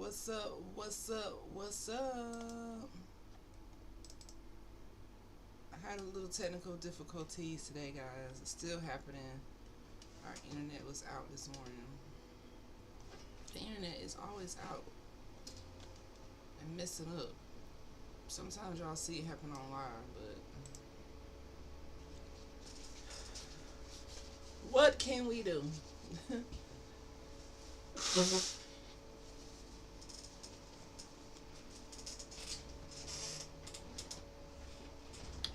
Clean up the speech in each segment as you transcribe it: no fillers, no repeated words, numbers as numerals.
What's up? What's up? What's up? I had a little technical difficulties today, guys. It's still happening. Our internet was out this morning. The internet is always out and messing up. Sometimes y'all see it happen on live, but what can we do?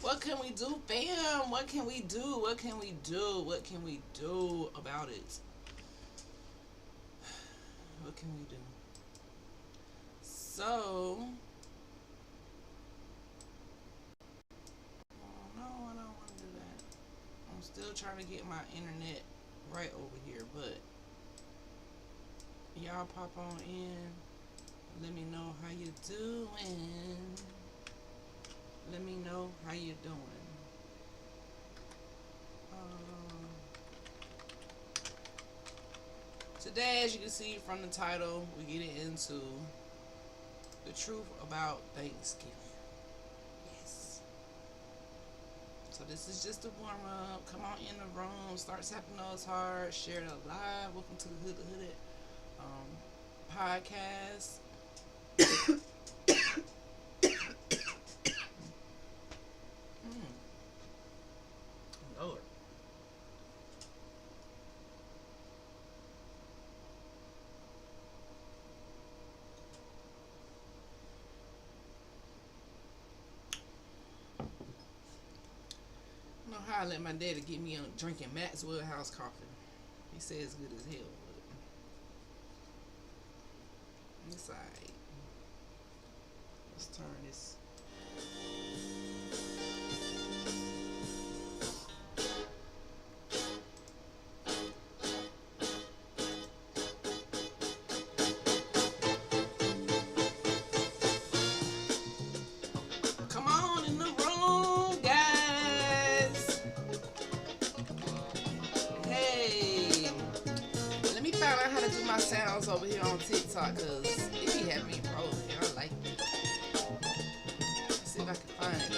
What can we do, fam? What can we do? What can we do? What can we do about it? What can we do? So, oh no, I don't want to do that. I'm still trying to get my internet right over here, but y'all pop on in. Let me know how you doing. Let me know how you doing. Um, Today, as you can see from the title, we get into the truth about Thanksgiving. Yes. So this is just a warm up. Come on in the room. Start tapping those hard. Share it live. Welcome to the Hooded podcast. Lord. I don't know how I let my daddy get me on drinking Maxwell House coffee. He said it's good as hell, but it's alright. Let's turn this. Come on in the room, guys. Hey, let me find out how to do my sounds over here on TikTok, cause it be having me rolling. I like it. Let's see if I can find it.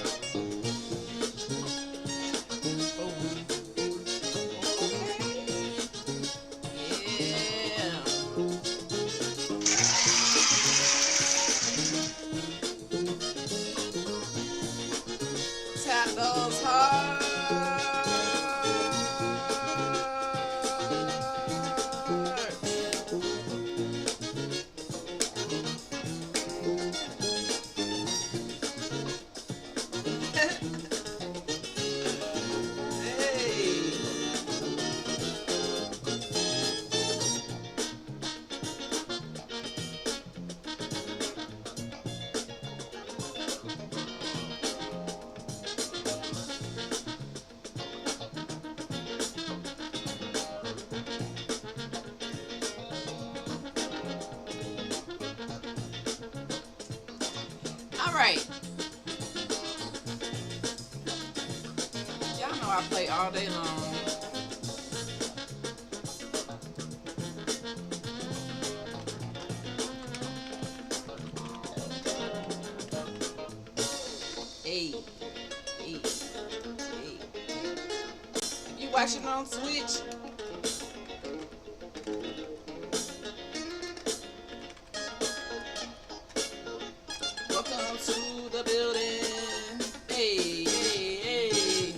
Oh, yeah. Tap those hard. Hey. All right. Y'all know I play all day long. Hey, hey, hey. If you watching on Twitch, welcome to the building. Hey, hey, hey.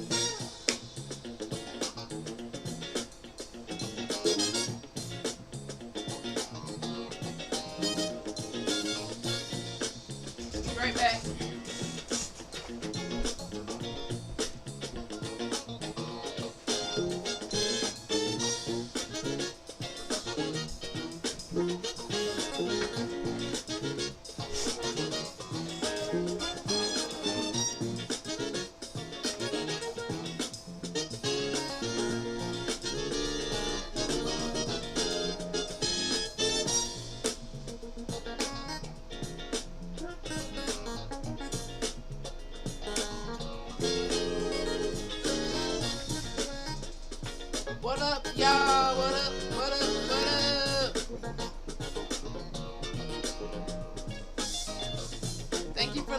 Be right back. What up, y'all? What up? What up? What up?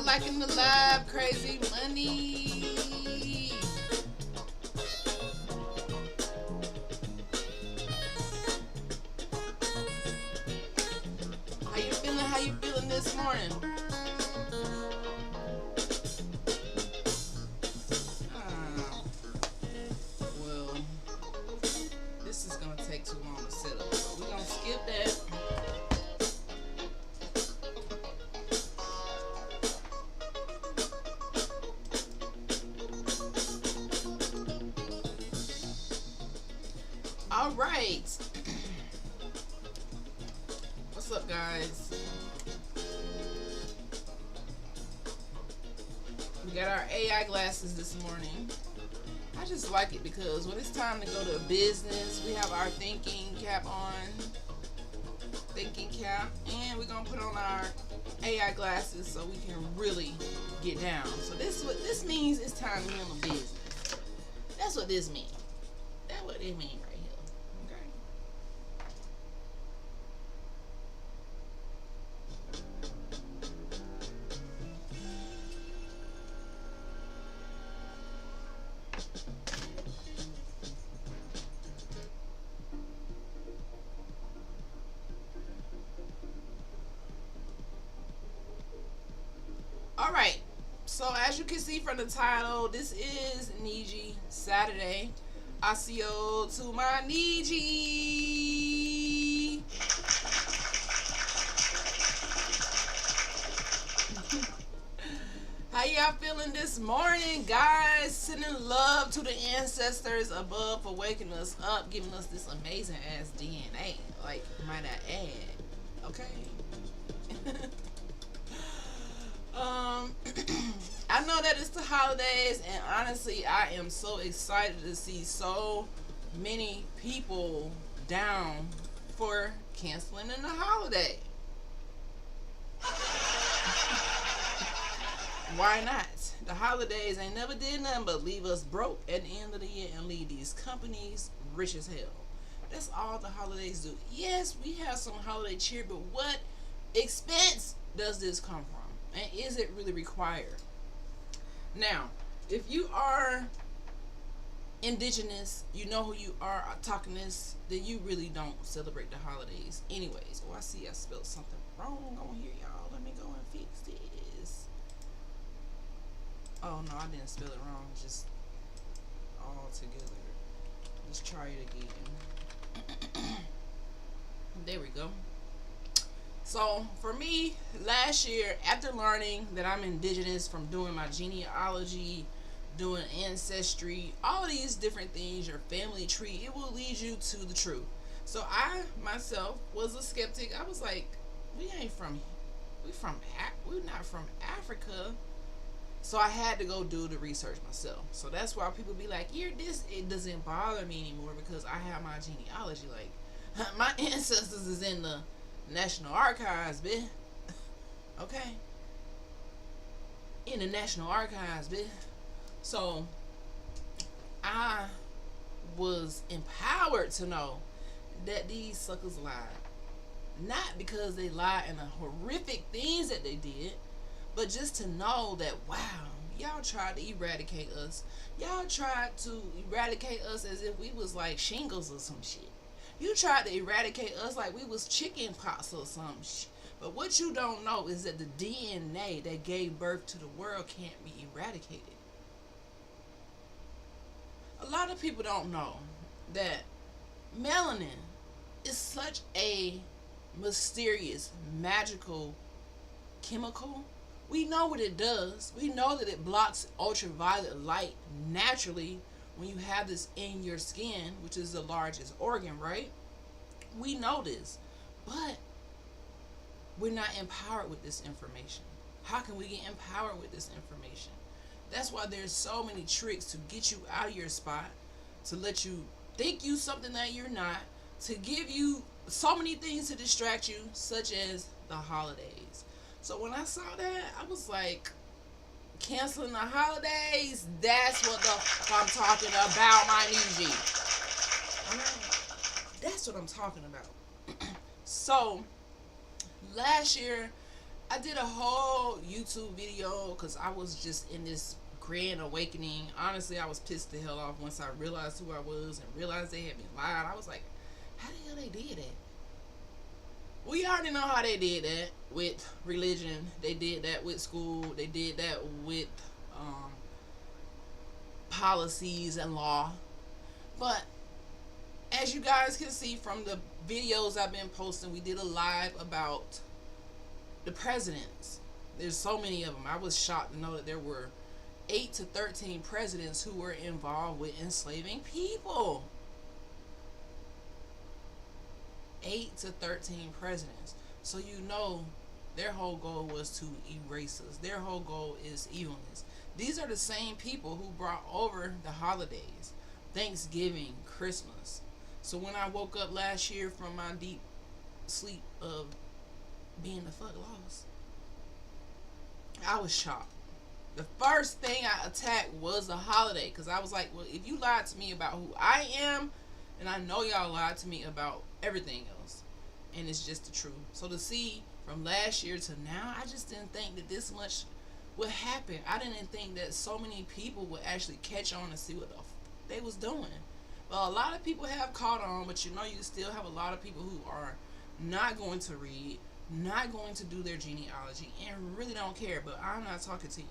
liking the live, Crazy Money. How you feeling? How you feeling this morning? Well, this is gonna take too long to set up, so we're gonna skip that. All right. What's up, guys? We got our AI glasses this morning. I just like it because when it's time to go to business, we have our thinking cap on. Thinking cap. And we're going to put on our AI glasses so we can really get down. So this means it's time to handle business. That's what this means. That's what it means right here. Okay. All right. So as you can see from the title, this is Niji Saturday. ASIO to my Niji. How y'all feeling this morning, guys? Sending love to the ancestors above for waking us up, giving us this amazing ass DNA. Like, might I add? Okay. I know that it's the holidays, and honestly, I am so excited to see so many people down for canceling in the holiday. Why not? The holidays ain't never did nothing but leave us broke at the end of the year and leave these companies rich as hell. That's all the holidays do. Yes, we have some holiday cheer, but what expense does this come from? And is it really required? Now, if you are indigenous, you know who you are, autochthonous, then you really don't celebrate the holidays anyways. Oh, I see I spelled something wrong on here, y'all. Let me go and fix this. Oh, no, I didn't spell it wrong. Just all together. Let's try it again. There we go. So for me, last year, after learning that I'm indigenous from doing my genealogy, doing ancestry, all of these different things, your family tree, it will lead you to the truth. So I myself was a skeptic. I was like, we're not from Africa. So I had to go do the research myself. So that's why people be like, it doesn't bother me anymore because I have my genealogy. Like, my ancestors is in the National Archives, bitch. Okay. In the National Archives, bitch. So I was empowered to know that these suckers lied. Not because they lied in the horrific things that they did, but just to know that, wow, y'all tried to eradicate us. Y'all tried to eradicate us as if we was like shingles or some shit. You tried to eradicate us like we was chicken pox or some shit. But what you don't know is that the DNA that gave birth to the world can't be eradicated. A lot of people don't know that melanin is such a mysterious, magical chemical. We know what it does. We know that it blocks ultraviolet light naturally when you have this in your skin, which is the largest organ, right? We know this, but we're not empowered with this information. How can we get empowered with this information? That's why there's so many tricks to get you out of your spot, to let you think you something that you're not, to give you so many things to distract you, such as the holidays. So when I saw that, I was like, canceling the holidays, that's what the fuck I'm talking about, my Niji. Alright? That's what I'm talking about. So, last year, I did a whole YouTube video because I was just in this grand awakening. Honestly, I was pissed the hell off once I realized who I was and realized they had been lied. I was like, how the hell they did that? We already know how they did that with religion. They did that with school. They did that with um, policies and law. But as you guys can see from the videos I've been posting, we did a live about the presidents. There's so many of them. I was shocked to know that there were 8 to 13 presidents who were involved with enslaving people. 8 to 13 presidents. So you know their whole goal was to erase us. Their whole goal is evilness. These are the same people who brought over the holidays, Thanksgiving, Christmas. So when I woke up last year from my deep sleep of being the fuck lost, I was shocked. The first thing I attacked was the holiday, because I was like, well, if you lied to me about who I am, and I know y'all lied to me about everything else, and it's just the truth. So to see from last year to now, I just didn't think that this much would happen. I didn't think that so many people would actually catch on and see what the they was doing. Well, a lot of people have caught on, but you know you still have a lot of people who are not going to read, not going to do their genealogy, and really don't care. But I'm not talking to you.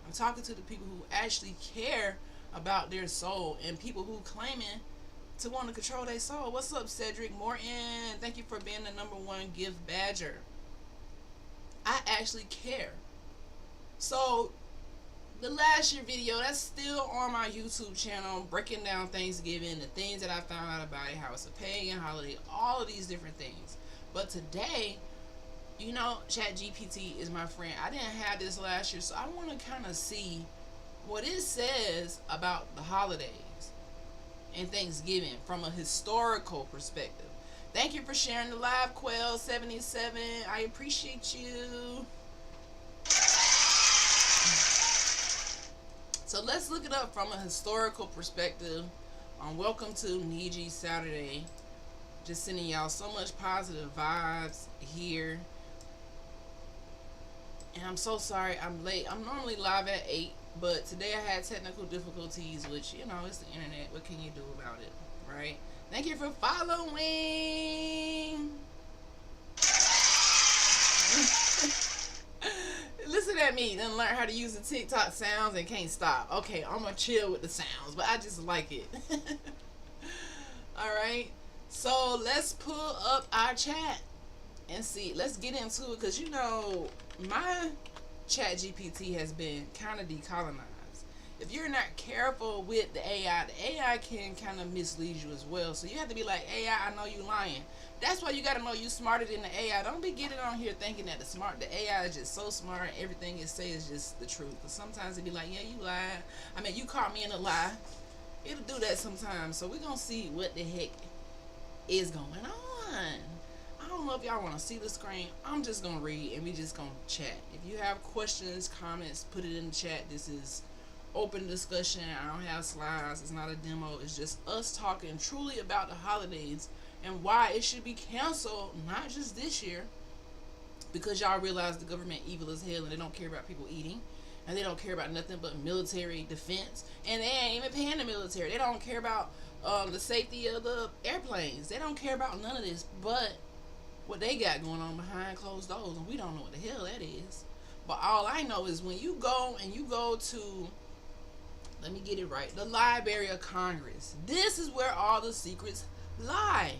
I'm talking to the people who actually care about their soul, and people who claiming to want to control their soul. What's up, Cedric Morton? Thank you for being the #1 gift badger. I actually care. So the last year video, that's still on my YouTube channel, breaking down Thanksgiving, the things that I found out about it, how it's a pagan holiday, all of these different things. But today, you know, ChatGPT is my friend. I didn't have this last year, so I want to kind of see what it says about the holidays and Thanksgiving from a historical perspective. Thank you for sharing the live, Quail77. I appreciate you. So let's look it up from a historical perspective. Welcome to Niji Saturday. Just sending y'all so much positive vibes here. And I'm so sorry I'm late. I'm normally live at 8, but today I had technical difficulties, which, you know, it's the internet. What can you do about it, right? Thank you for following. Listen at me, then learn how to use the TikTok sounds and can't stop. Okay, I'm gonna chill with the sounds, but I just like it. Alright, so let's pull up our chat and see. Let's get into it, because you know, my ChatGPT has been kind of decolonized. If you're not careful with the AI can kind of mislead you as well. So you have to be like, AI, I know you lying. That's why you got to know you smarter than the AI. Don't be getting on here thinking that the AI is just so smart. Everything it says is just the truth. But sometimes it be like, yeah, you lied. I mean, you caught me in a lie. It'll do that sometimes. So we're going to see what the heck is going on. I don't know if y'all want to see the screen. I'm just going to read and we just going to chat. If you have questions, comments, put it in the chat. This is open discussion. I don't have slides. It's not a demo. It's just us talking truly about the holidays and why it should be canceled, not just this year, because y'all realize the government evil as hell and they don't care about people eating, and they don't care about nothing but military defense, and they ain't even paying the military. They don't care about the safety of the airplanes. They don't care about none of this but what they got going on behind closed doors, and we don't know what the hell that is. But all I know is when you go to, let me get it right, the Library of Congress, this is where all the secrets lie.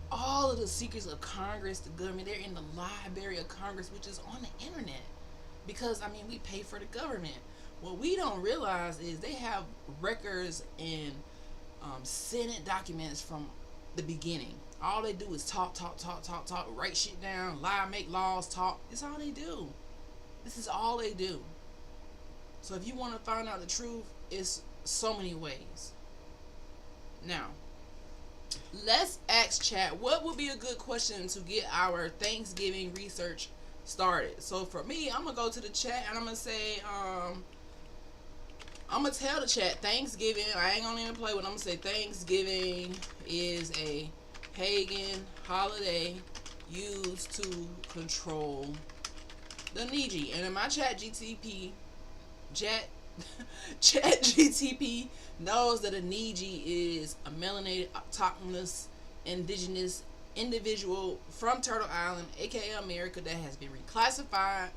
All of the secrets of Congress, the government, they're in the Library of Congress, which is on the internet. Because, I mean, we pay for the government. What we don't realize is they have records and Senate documents from the beginning. All they do is talk, write shit down, lie, make laws, talk. It's all they do. This is all they do. So if you want to find out the truth, it's so many ways. Now, let's ask chat, what would be a good question to get our Thanksgiving research started? So for me, I'm going to go to the chat and I'm going to say, I'm going to tell the chat, Thanksgiving, I ain't going to even play with it. I'm going to say Thanksgiving is a pagan holiday used to control The Niji. And in my chat chat GTP knows that a Niji is a melanated autochthonous indigenous individual from Turtle Island, aka America, that has been reclassified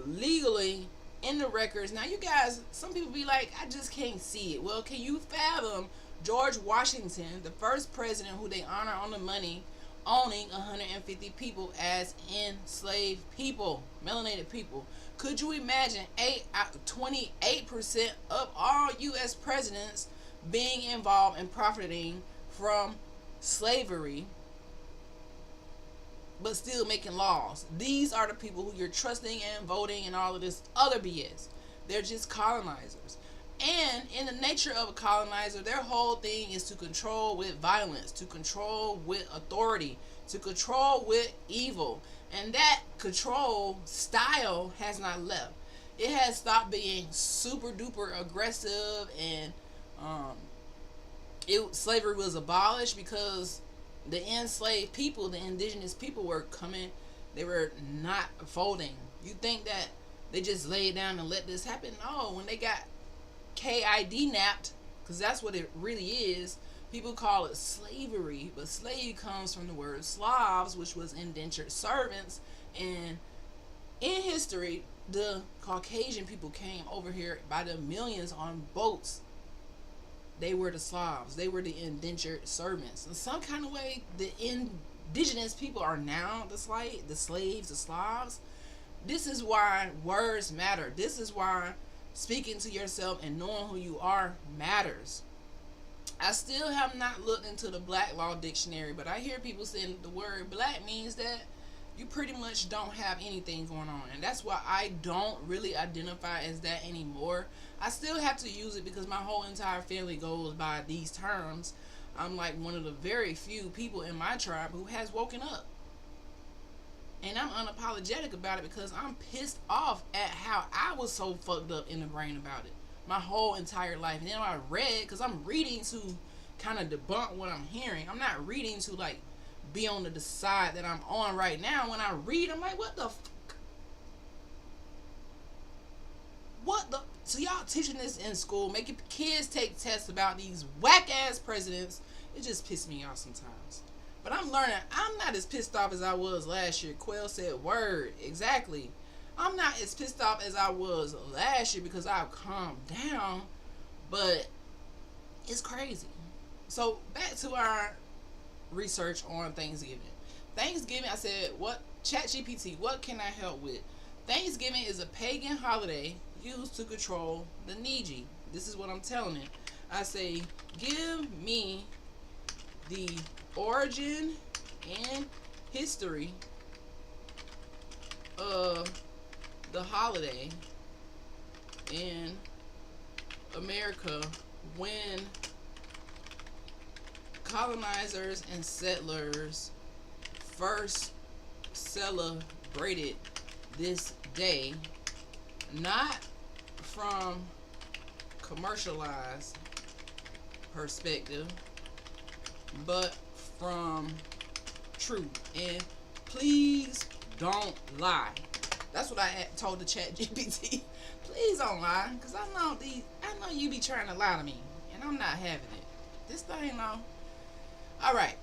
legally in the records. Now you guys, some people be like, I just can't see it. Well, can you fathom George Washington, the first president who they honor on the money, owning 150 people as enslaved people, melanated people? Could you imagine 28% of all U.S. presidents being involved in profiting from slavery, but still making laws? These are the people who you're trusting and voting and all of this other BS. They're just colonizers. And in the nature of a colonizer, their whole thing is to control with violence, to control with authority, to control with evil. And that control style has not left. It has stopped being super duper aggressive, and slavery was abolished because the enslaved people, the indigenous people, were coming. They were not folding. You think that they just laid down and let this happen? No, when they got KID napped, because that's what it really is. People call it slavery, but slave comes from the word Slavs, which was indentured servants. And in history, the Caucasian people came over here by the millions on boats. They were the Slavs. They were the indentured servants. In some kind of way, the indigenous people are now the slaves, the Slavs. This is why words matter. This is why speaking to yourself and knowing who you are matters. I still have not looked into the Black Law Dictionary, but I hear people saying the word black means that you pretty much don't have anything going on. And that's why I don't really identify as that anymore. I still have to use it because my whole entire family goes by these terms. I'm like one of the very few people in my tribe who has woken up. And I'm unapologetic about it because I'm pissed off at how I was so fucked up in the brain about it my whole entire life. And then I read, because I'm reading to kind of debunk what I'm hearing. I'm not reading to like be on the side that I'm on right now. When I read, I'm like, what the fuck? What the? So y'all teaching this in school, making kids take tests about these whack ass presidents. It just pisses me off sometimes. But I'm learning. I'm not as pissed off as I was last year. Quell said word. Exactly. I'm not as pissed off as I was last year because I've calmed down. But it's crazy. So back to our research on Thanksgiving. Thanksgiving, I said, what? ChatGPT, what can I help with? Thanksgiving is a pagan holiday used to control the Niji. This is what I'm telling it. I say, give me the origin and history of the holiday in America when colonizers and settlers first celebrated this day, not from commercialized perspective, but from truth. And please don't lie. That's what I told the chat GPT. Please don't lie, because I know you be trying to lie to me, and I'm not having it. This thing, no. Alright.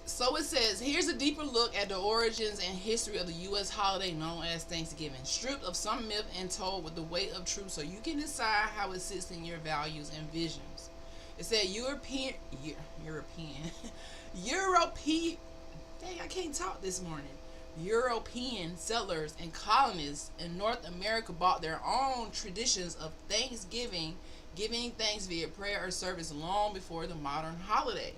So it says, here's a deeper look at the origins and history of the U.S. holiday known as Thanksgiving, stripped of some myth and told with the weight of truth so you can decide how it sits in your values and visions. It said European, dang, I can't talk this morning. European settlers and colonists in North America brought their own traditions of Thanksgiving, giving thanks via prayer or service long before the modern holiday.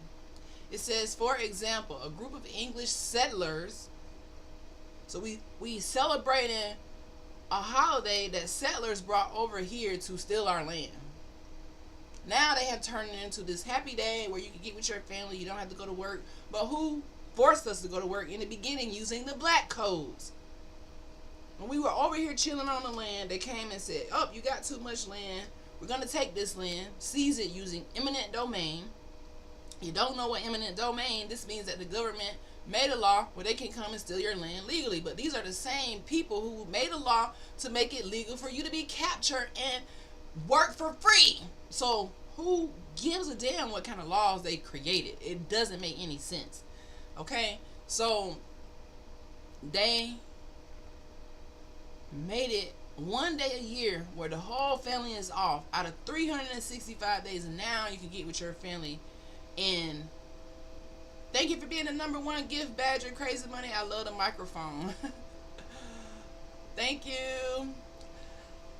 It says, for example, a group of English settlers, so we celebrating a holiday that settlers brought over here to steal our land. Now they have turned it into this happy day where you can get with your family, you don't have to go to work. But who forced us to go to work in the beginning using the black codes? When we were over here chilling on the land, they came and said, oh, you got too much land. We're going to take this land, seize it using eminent domain. You don't know what eminent domain, this means that the government made a law where they can come and steal your land legally. But these are the same people who made a law to make it legal for you to be captured and work for free. So who gives a damn what kind of laws they created? It doesn't make any sense. Okay? So they made it one day a year where the whole family is off out of 365 days, and now you can get with your family. And thank you for being the #1 gift badger, Crazy Money. I love the microphone. Thank you.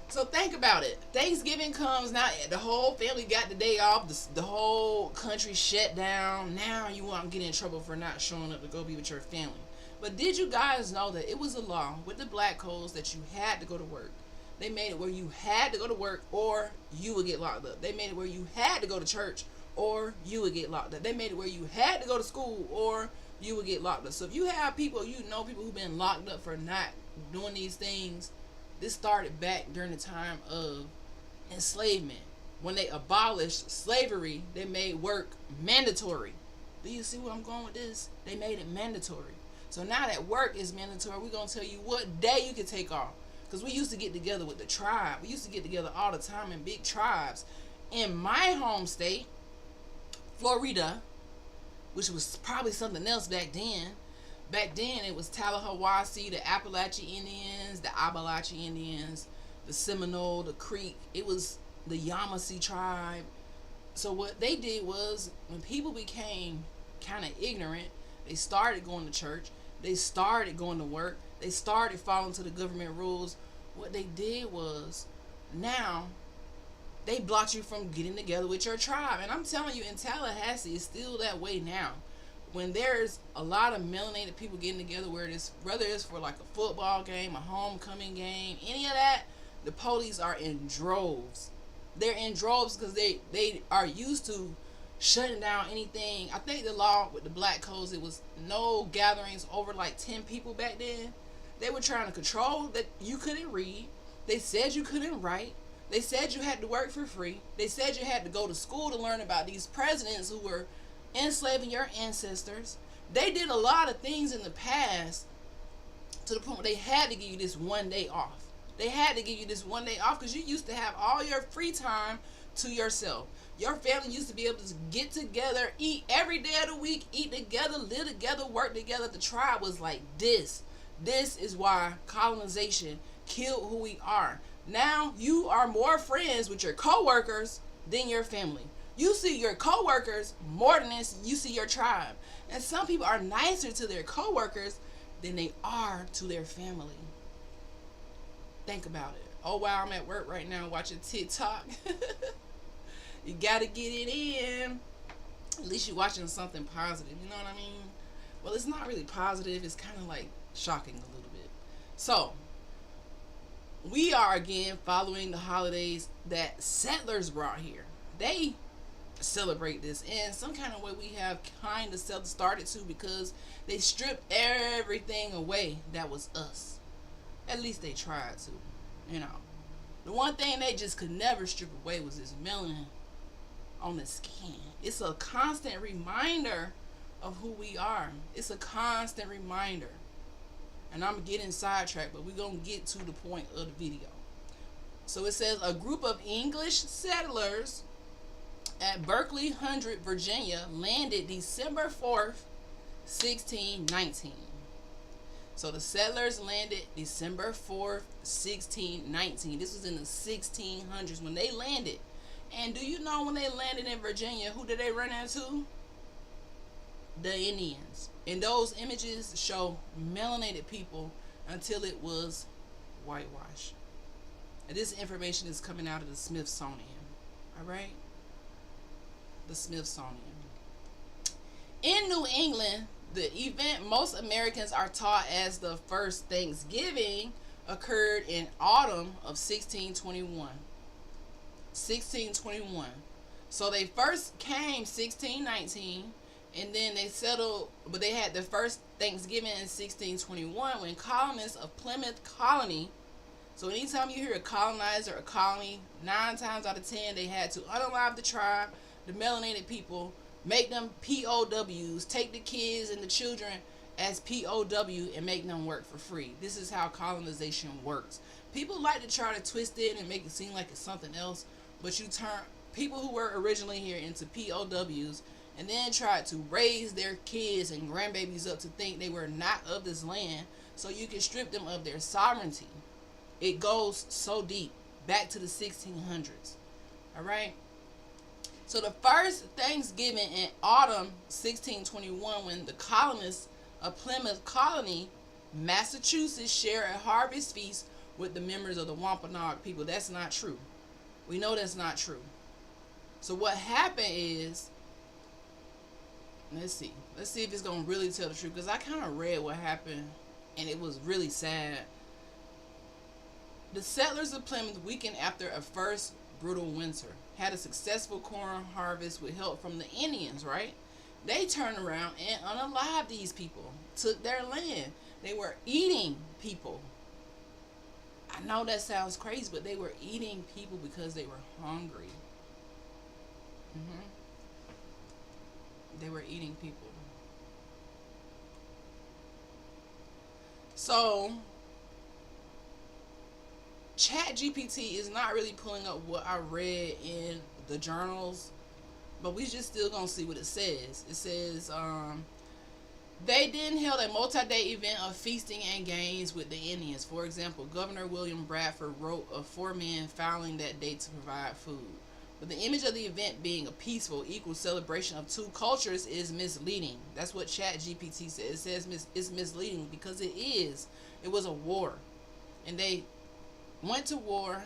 So think about it. Thanksgiving comes now. The whole family got the day off. The whole country shut down. Now you want to get in trouble for not showing up to go be with your family. But did you guys know that it was a law with the black codes that you had to go to work? They made it where you had to go to work or you would get locked up. They made it where you had to go to church or you would get locked up. They made it where you had to go to school or you would get locked up. So if you have people, you know people who've been locked up for not doing these things, this started back during the time of enslavement. When they abolished slavery, they made work mandatory. Do you see where I'm going with this? They made it mandatory. So now that work is mandatory, we're going to tell you what day you can take off. Because we used to get together with the tribe. We used to get together all the time in big tribes. In my home state, Florida, which was probably something else back then. Back then, it was Tallahassee, the Appalachian Indians, the Appalachian Indians, the Seminole, the Creek. It was the Yamasee tribe. So what they did was, when people became kind of ignorant, they started going to church. They started going to work. They started following to the government rules. What they did was, now they blocked you from getting together with your tribe. And I'm telling you, in Tallahassee, it's still that way now. When there's a lot of melanated people getting together, whether it's for like a football game, a homecoming game, any of that, the police are in droves. They're in droves because they are used to shutting down anything. I think the law with the black codes, it was no gatherings over like 10 people back then. They were trying to control that you couldn't read. They said you couldn't write. They said you had to work for free. They said you had to go to school to learn about these presidents who were enslaving your ancestors. They did a lot of things in the past to the point where they had to give you this one day off. They had to give you this one day off because you used to have all your free time to yourself. Your family used to be able to get together, eat every day of the week, eat together, live together, work together. The tribe was like this. This is why colonization killed who we are. Now you are more friends with your co-workers than your family. You see your co-workers more than you see your tribe. And some people are nicer to their co-workers than they are to their family. Think about it. Oh wow, I'm at work right now watching TikTok. You gotta get it in. At least you're watching something positive, you know what I mean? Well, it's not really positive. It's kind of like shocking a little bit. So, we are again following the holidays that settlers brought here. They celebrate this in some kind of way. We have kind of started to, because they stripped everything away that was us. At least they tried to, you know. The one thing they just could never strip away was this melanin on the skin. It's a constant reminder of who we are. It's a constant reminder. And I'm getting sidetracked, but we're going to get to the point of the video. So it says a group of English settlers at Berkeley Hundred, Virginia, landed December 4th, 1619. So the settlers landed December 4th, 1619. This was in the 1600s when they landed. And do you know when they landed in Virginia, who did they run into? The Indians. And those images show melanated people until it was whitewashed. And this information is coming out of the Smithsonian. Alright? The Smithsonian. In New England, the event most Americans are taught as the first Thanksgiving occurred in autumn of 1621. 1621. So they first came 1619, and then they settled, but they had the first Thanksgiving in 1621 when colonists of Plymouth Colony. So anytime you hear a colonizer or a colony, 9 times out of 10 they had to unalive the tribe, the melanated people, make them POWs, take the kids and the children as POW and make them work for free. This is how colonization works. People like to try to twist it and make it seem like it's something else, but you turn people who were originally here into POWs and then tried to raise their kids and grandbabies up to think they were not of this land so you can strip them of their sovereignty. It goes so deep, back to the 1600s. All right? So the first Thanksgiving in autumn 1621, when the colonists of Plymouth Colony, Massachusetts, share a harvest feast with the members of the Wampanoag people. That's not true. We know that's not true. So what happened is, let's see if it's going to really tell the truth, because I kind of read what happened and it was really sad. The settlers of Plymouth, weakened after a first brutal winter, had a successful corn harvest with help from the Indians, right? They turned around and unalived these people, took their land. They were eating people. I know that sounds crazy, but they were eating people because they were hungry. They were eating people. So, ChatGPT is not really pulling up what I read in the journals, but we just still gonna see what it says. It says, they then held a multi-day event of feasting and games with the Indians. For example, Governor William Bradford wrote of 4 men fouling that day to provide food. But the image of the event being a peaceful, equal celebration of two cultures is misleading. That's what ChatGPT says. It says it's misleading because it is. It was a war. And they went to war.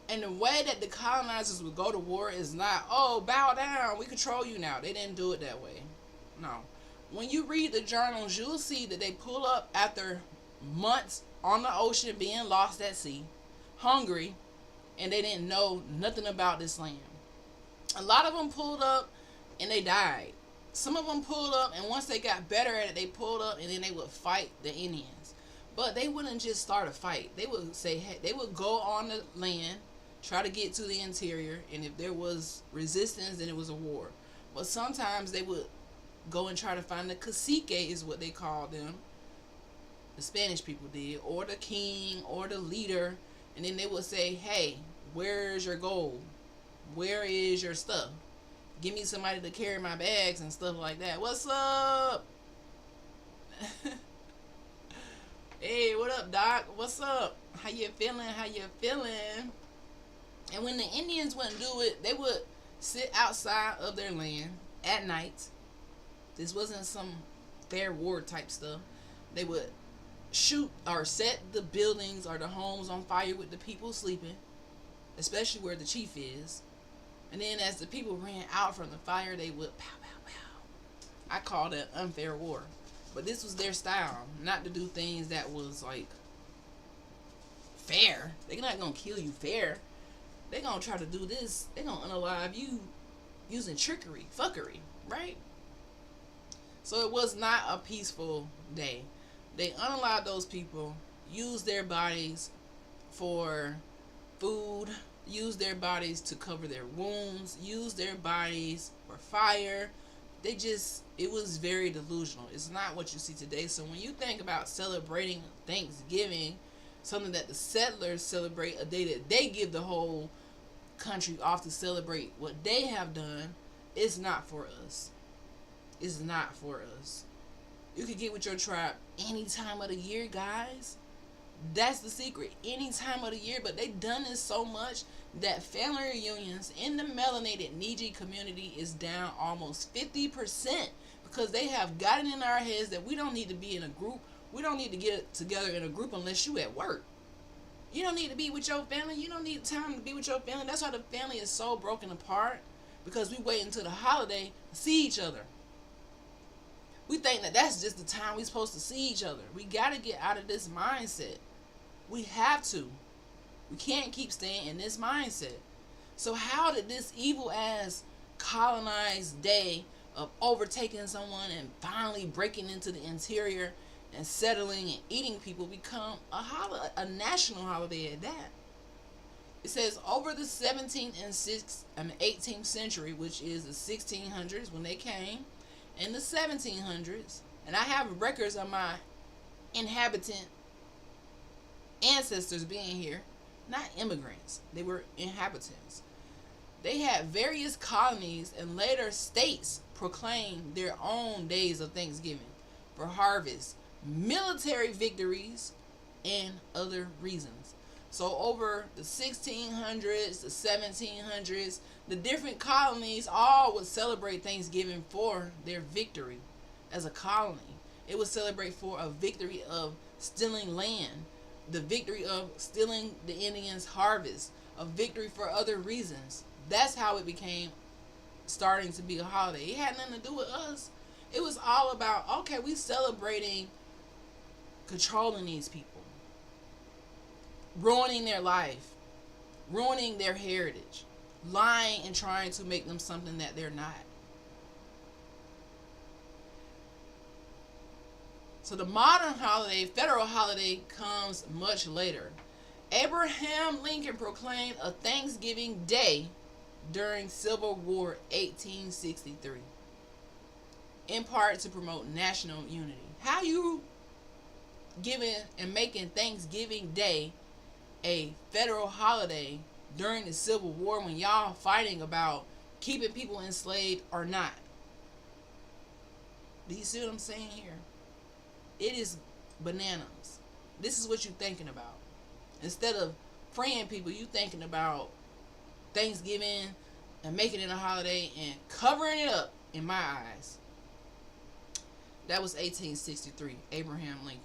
And the way that the colonizers would go to war is not, oh, bow down, we control you now. They didn't do it that way. No. When you read the journals, you'll see that they pull up after months on the ocean being lost at sea, hungry, and they didn't know nothing about this land. A lot of them pulled up and they died. Some of them pulled up, and once they got better at it, they pulled up and then they would fight the Indians. But they wouldn't just start a fight. They would say, hey, they would go on the land, try to get to the interior, and if there was resistance, then it was a war. But sometimes they would go and try to find the cacique, is what they called them. The Spanish people did, or the king, or the leader, and then they would say, hey, where's your gold? Where is your stuff? Give me somebody to carry my bags and stuff like that. What's up? Hey, what up, Doc? What's up? How you feeling? How you feeling? And when the Indians wouldn't do it, they would sit outside of their land at night. This wasn't some fair war type stuff. They would shoot or set the buildings or the homes on fire with the people sleeping, especially where the chief is. And then as the people ran out from the fire, they would pow, pow, pow. I call that unfair war. But this was their style, not to do things that was like fair. They're not going to kill you fair. They're going to try to do this. They're going to unalive you using trickery, fuckery, right? So it was not a peaceful day. They unalived those people, used their bodies for food, used their bodies to cover their wounds, used their bodies for fire. It was very delusional. It's not what you see today. So when you think about celebrating Thanksgiving, something that the settlers celebrate, a day that they give the whole country off to celebrate what they have done, it's not for us. It's not for us. You can get with your tribe any time of the year, guys. That's the secret. Any time of the year. But they done this so much that family reunions in the melanated Niji community is down almost 50%, because they have gotten in our heads that we don't need to be in a group. We don't need to get together in a group unless you at work. You don't need to be with your family. You don't need time to be with your family. That's why the family is so broken apart, because we wait until the holiday to see each other. We think that that's just the time we're supposed to see each other. We got to get out of this mindset. We have to. We can't keep staying in this mindset. So how did this evil ass colonized day of overtaking someone and finally breaking into the interior and settling and eating people become a national holiday at that? It says over the 17th and 18th century, which is the 1600s when they came, and the 1700s, And I have records of my inhabitant ancestors being here, not immigrants. They were inhabitants. They had various colonies and later states proclaim their own days of Thanksgiving for harvest, military victories, and other reasons. So over the 1600s, the 1700s, the different colonies all would celebrate Thanksgiving for their victory as a colony. It would celebrate for a victory of stealing land, the victory of stealing the Indians' harvest, a victory for other reasons. That's how it became starting to be a holiday. It had nothing to do with us. It was all about, okay, we celebrating controlling these people, ruining their life, ruining their heritage, lying and trying to make them something that they're not. So the modern holiday, federal holiday, comes much later. Abraham Lincoln proclaimed a Thanksgiving Day during Civil War 1863, in part to promote national unity. How you giving and making Thanksgiving Day a federal holiday during the Civil War when y'all fighting about keeping people enslaved or not? Do you see what I'm saying here? It is bananas. This is what you're thinking about. Instead of freeing people, you thinking about Thanksgiving and making it a holiday and covering it up, in my eyes. That was 1863, Abraham Lincoln.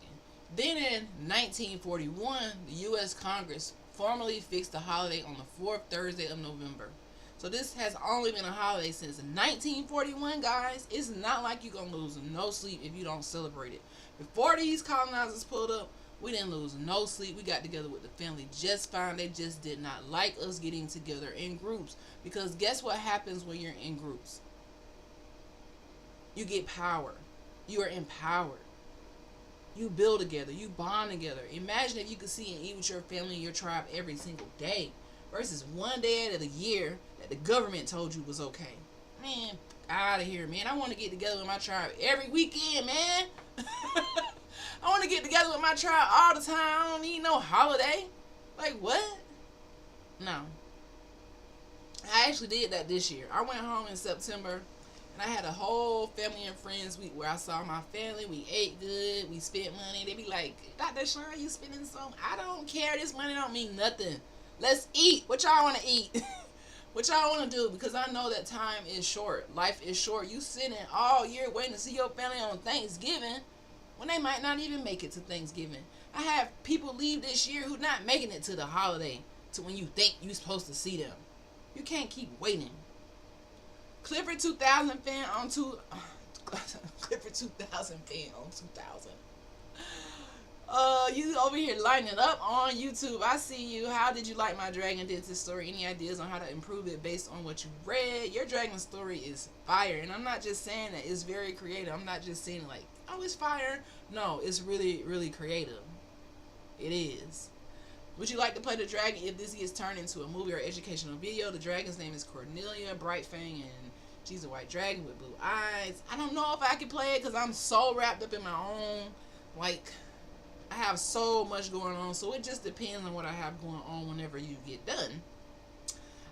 Then in 1941, the U.S. Congress formally fixed the holiday on the fourth Thursday of November. So this has only been a holiday since 1941, guys. It's not like you're going to lose no sleep if you don't celebrate it. Before these colonizers pulled up, we didn't lose no sleep. We got together with the family just fine. They just did not like us getting together in groups. Because guess what happens when you're in groups? You get power. You are empowered. You build together. You bond together. Imagine if you could see and eat with your family and your tribe every single day versus one day out of the year that the government told you was okay. Man, out of here, man. I want to get together with my tribe every weekend, man. I want to get together with my tribe all the time. I don't need no holiday. Like, what? No. I actually did that this year. I went home in September, and I had a whole family and friends week where I saw my family. We ate good. We spent money. They be like, Dr. Sean, you spending some? I don't care. This money don't mean nothing. Let's eat. What y'all want to eat? What y'all want to do? Because I know that time is short. Life is short. You sitting all year waiting to see your family on Thanksgiving when they might not even make it to Thanksgiving. I have people leave this year who not making it to the holiday to when you think you're supposed to see them. You can't keep waiting. Clifford 2000 fan on Clifford 2000 fan on 2000. You over here lighting it up on YouTube. I see you. How did you like my dragon dentist story? Any ideas on how to improve it based on what you read? Your dragon story is fire. And I'm not just saying that it's very creative. I'm not just saying like, oh, it's fire. No, it's really, really creative. It is. Would you like to play the dragon if this gets turned into a movie or educational video? The dragon's name is Cornelia Brightfang, and she's a white dragon with blue eyes. I don't know if I can play it because I'm so wrapped up in my own, like, I have so much going on. So it just depends on what I have going on whenever you get done.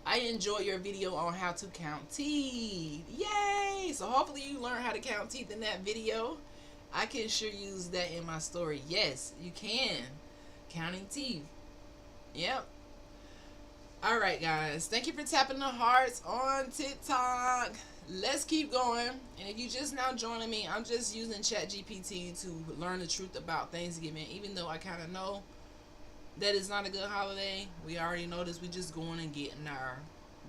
I enjoyed your video on how to count teeth. Yay! So hopefully you learn how to count teeth in that video. I can sure use that in my story. Yes, you can. Counting teeth. Yep. Alright, guys. Thank you for tapping the hearts on TikTok. Let's keep going. And if you just now joining me, I'm just using ChatGPT to learn the truth about Thanksgiving. Even though I kind of know that it's not a good holiday. We already know this. We just going and getting our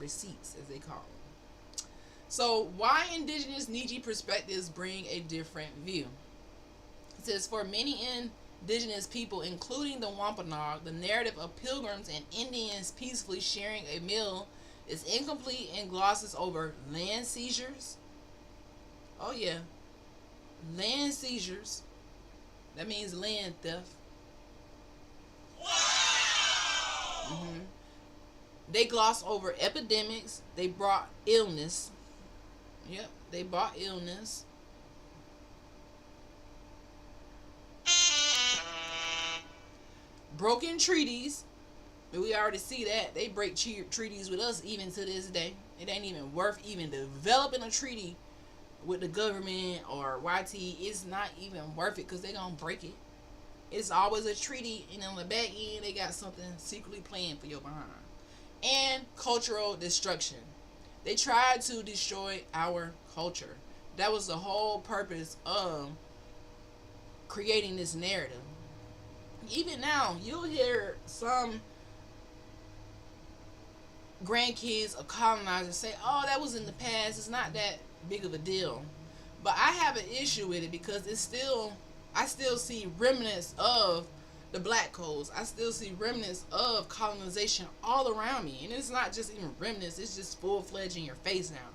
receipts, as they call them. So, why indigenous Niji perspectives bring a different view? It says, for many indigenous people, including the Wampanoag, the narrative of pilgrims and Indians peacefully sharing a meal is incomplete and glosses over land seizures. Oh yeah, land seizures. That means land theft. Mm-hmm. They gloss over epidemics. They brought illness. Yep, they brought illness. broken treaties. But we already see that they break treaties with us even to this day. It ain't even worth even developing a treaty with the government or YT. It's not even worth it because they gonna break it. It's always a treaty, and on the back end they got something secretly planned for your behind. And cultural destruction. They tried to destroy our culture. That was the whole purpose of creating this narrative. Even now, you'll hear some grandkids of colonizers say, "Oh, that was in the past. It's not that big of a deal." But I have an issue with it because I still see remnants of the black codes. I still see remnants of colonization all around me, and it's not just even remnants. It's just full fledged in your face now.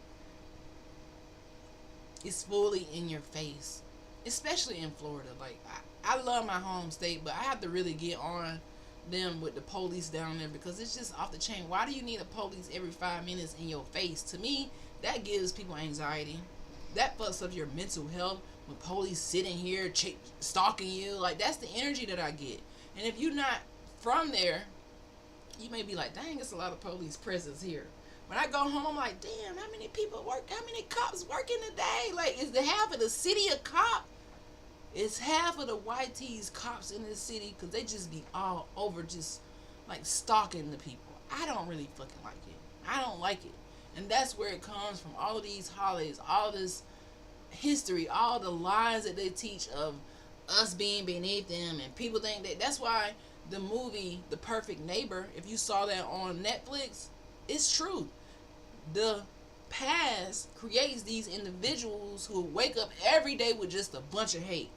It's fully in your face, especially in Florida. Like I love my home state, but I have to really get on them with the police down there because it's just off the chain. Why do you need a police every 5 minutes in your face? To me, that gives people anxiety. That fucks up your mental health when police sitting here stalking you. Like, that's the energy that I get. And if you're not from there, you may be like, dang, it's a lot of police presence here. When I go home, I'm like, damn, how many people work? How many cops working today? Like, is the half of the city a cop? It's half of the YT's cops in this city because they just be all over just like stalking the people. I don't really fucking like it. I don't like it. And that's where it comes from. All of these holidays, all this history, all the lies that they teach of us being beneath them, and people think that that's why the movie The Perfect Neighbor, if you saw that on Netflix, it's true. The past creates these individuals who wake up every day with just a bunch of hate.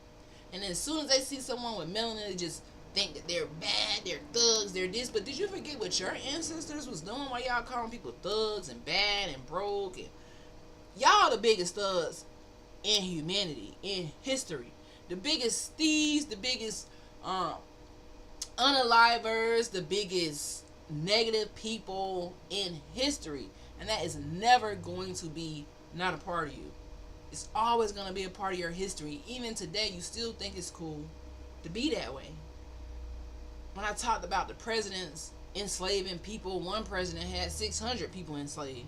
And as soon as they see someone with melanin, they just think that they're bad, they're thugs, they're this. But did you forget what your ancestors was doing while y'all calling people thugs and bad and broke? And y'all the biggest thugs in humanity, in history. The biggest thieves, the biggest unalivers, the biggest negative people in history. And that is never going to be not a part of you. It's always going to be a part of your history. Even today, you still think it's cool to be that way. When I talked about the presidents enslaving people, one president had 600 people enslaved,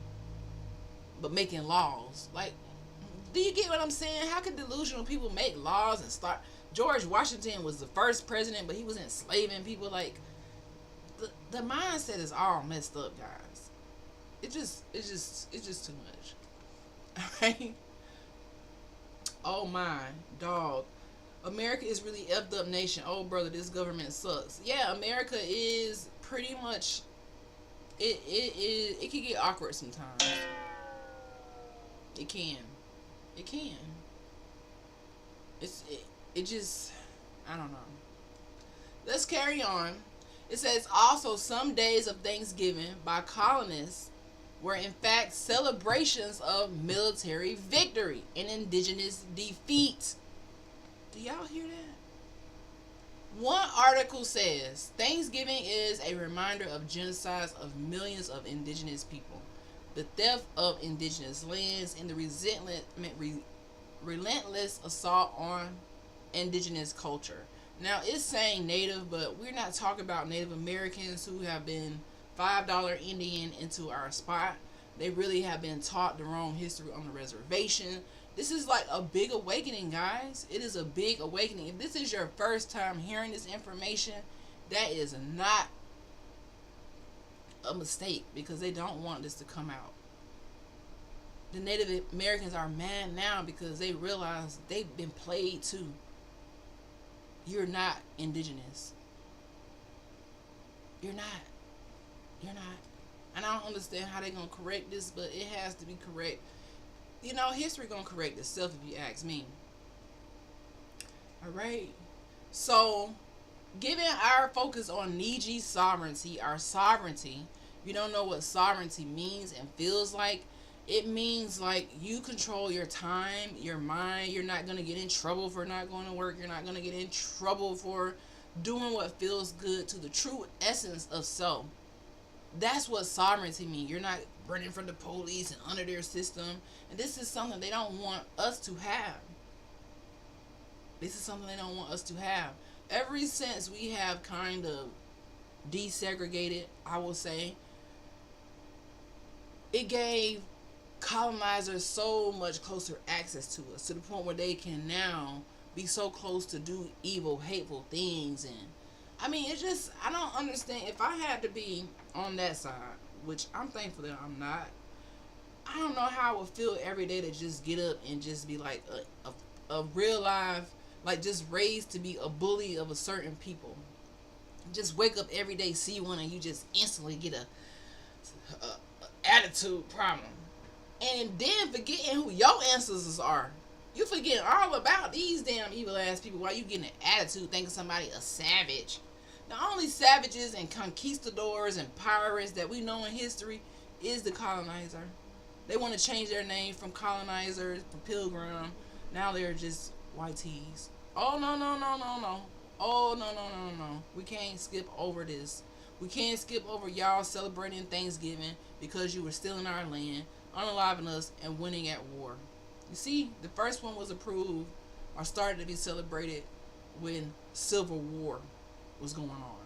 but making laws. Like, do you get what I'm saying? How can delusional people make laws and start? George Washington was the first president, but he was enslaving people. Like, the mindset is all messed up, guys. It's just too much. Alright? Oh my dog. America is really effed up nation. Oh brother, this government sucks. Yeah, America is pretty much it can get awkward sometimes. It can. It can. It just, I don't know. Let's carry on. It says also some days of Thanksgiving by colonists were in fact celebrations of military victory and indigenous defeat. Do y'all hear that? One article says Thanksgiving is a reminder of genocides of millions of indigenous people, the theft of indigenous lands, and the relentless assault on indigenous culture. Now it's saying native, but we're not talking about Native Americans who have been $5 Indian into our spot. They really have been taught the wrong history on the reservation. This is like a big awakening, guys. It is a big awakening. If this is your first time hearing this information, that is not a mistake because they don't want this to come out. The Native Americans are mad now because they realize they've been played too. You're not indigenous. You're not. You're not. And I don't understand how they're going to correct this, but it has to be correct. You know, history going to correct itself if you ask me. Alright. So, given our focus on Niji sovereignty, our sovereignty, if you don't know what sovereignty means and feels like, it means like you control your time, your mind. You're not going to get in trouble for not going to work. You're not going to get in trouble for doing what feels good to the true essence of self. That's what sovereignty means. You're not running from the police and under their system. And this is something they don't want us to have. This is something they don't want us to have. Ever since we have kind of desegregated, I will say, it gave colonizers so much closer access to us, to the point where they can now be so close to do evil, hateful things. And I mean, it's just, I don't understand. If I had to be on that side, which I'm thankful that I'm not, I don't know how I would feel every day to just get up and just be like a real life, like just raised to be a bully of a certain people. Just wake up every day, see one, and you just instantly get a attitude problem. And then forgetting who your ancestors are. You forgetting all about these damn evil ass people while you getting an attitude thinking somebody a savage. The only savages and conquistadors and pirates that we know in history is the colonizer. They want to change their name from colonizers, from pilgrim. Now they're just white tees. Oh, no, no, no, no, no. Oh, no, no, no, no. We can't skip over this. We can't skip over y'all celebrating Thanksgiving because you were stealing our land, unaliving us, and winning at war. You see, the first one was approved or started to be celebrated when Civil War was going on.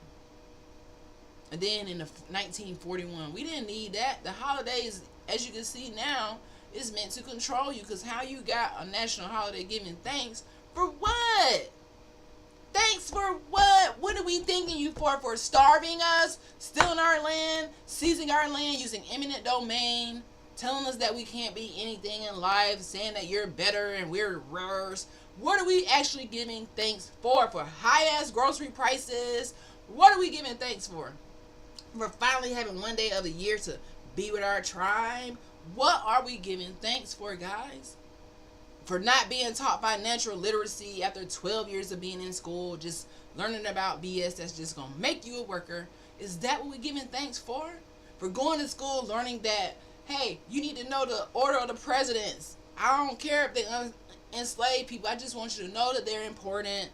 And then in the 1941, we didn't need that. The holidays, as you can see now, is meant to control you. Because how you got a national holiday giving thanks for what? Thanks for what? What are we thanking you for? For starving us, stealing our land, seizing our land, using eminent domain, telling us that we can't be anything in life, saying that you're better and we're worse. What are we actually giving thanks for? For high-ass grocery prices? What are we giving thanks for? For finally having one day of the year to be with our tribe? What are we giving thanks for, guys? For not being taught financial literacy after 12 years of being in school, just learning about BS that's just going to make you a worker. Is that what we're giving thanks for? For going to school, learning that, hey, you need to know the order of the presidents. I don't care if they enslave people. I just want you to know that they're important.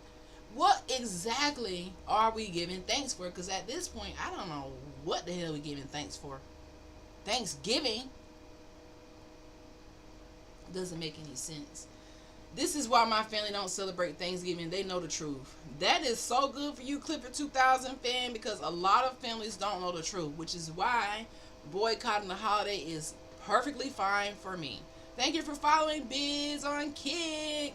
What exactly are we giving thanks for? Because at this point, I don't know what the hell we're giving thanks for. Thanksgiving doesn't make any sense. This is why my family don't celebrate Thanksgiving. They know the truth. That is so good for you, Clifford 2000 fan, because a lot of families don't know the truth, which is why boycotting the holiday is perfectly fine for me. Thank you for following Biz on Kick.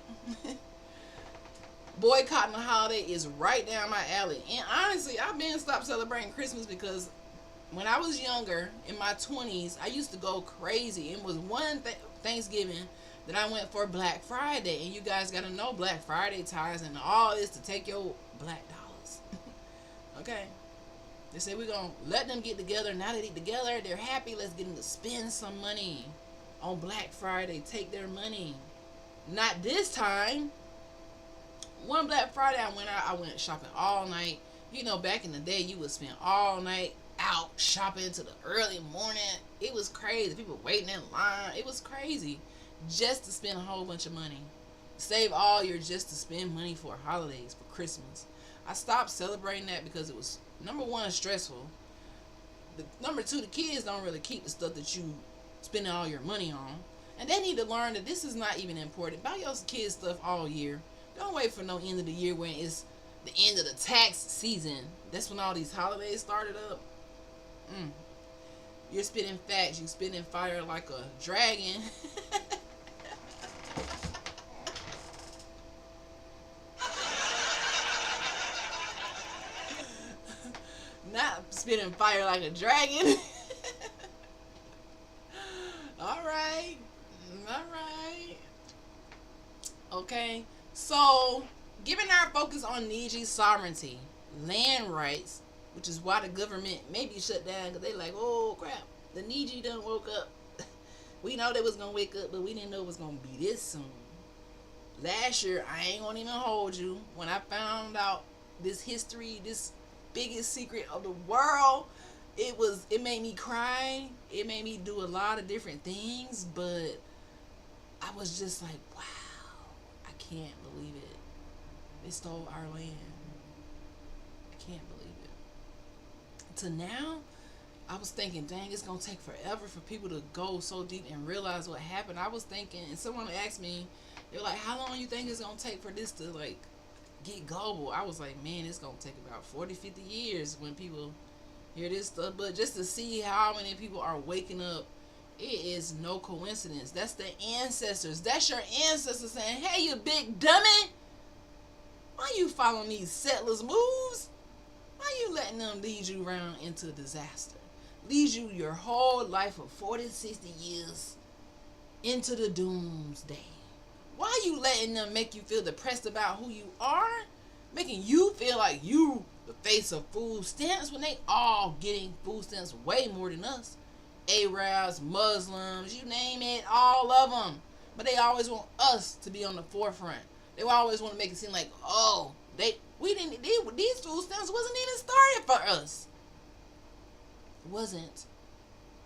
Boycotting the holiday is right down my alley. And honestly, I've been stopped celebrating Christmas because when I was younger, in my 20s, I used to go crazy. It was one Thanksgiving that I went for Black Friday. And you guys got to know Black Friday ties and all is to take your black dollars. Okay. They say we're going to let them get together. Now that they're together, they're happy. Let's get them to spend some money on Black Friday. Take their money. Not this time. One Black Friday, I went out. I went shopping all night. You know, back in the day, you would spend all night out shopping to the early morning. It was crazy. People waiting in line. It was crazy. Just to spend a whole bunch of money. Save all your just to spend money for holidays, for Christmas. I stopped celebrating that because it was, number one, stressful. Number two, the kids don't really keep the stuff that you spending all your money on. And they need to learn that this is not even important. Buy your kids stuff all year. Don't wait for no end of the year when it's the end of the tax season. That's when all these holidays started up. You're spitting facts. You're spitting fire like a dragon. Not spitting fire like a dragon. Alright. Alright. Okay. So, given our focus on Niji's sovereignty, land rights, which is why the government maybe shut down, because they like, oh crap, the Niji done woke up. We know they was going to wake up, but we didn't know it was going to be this soon. Last year, I ain't going to even hold you, when I found out this history, this biggest secret of the world, it made me cry. It made me do a lot of different things, but I was just like, wow. Can't believe it. They stole our land. I can't believe it. To now, I was thinking, dang, it's gonna take forever for people to go so deep and realize what happened. I was thinking, and someone asked me, they're like, how long you think it's gonna take for this to like get global. I was like, man, it's gonna take about 40, 50 years when people hear this stuff. But just to see how many people are waking up, it is no coincidence. That's the ancestors. That's your ancestors saying, hey, you big dummy, why you following these settlers' moves? Why you letting them lead you around into disaster? Lead you your whole life of 40, 60 years into the doomsday. Why you letting them make you feel depressed about who you are? Making you feel like you the face of food stamps when they all getting food stamps way more than us. Arabs, Muslims, you name it, all of them. But they always want us to be on the forefront. They always want to make it seem like, oh, these food stamps wasn't even started for us. It wasn't.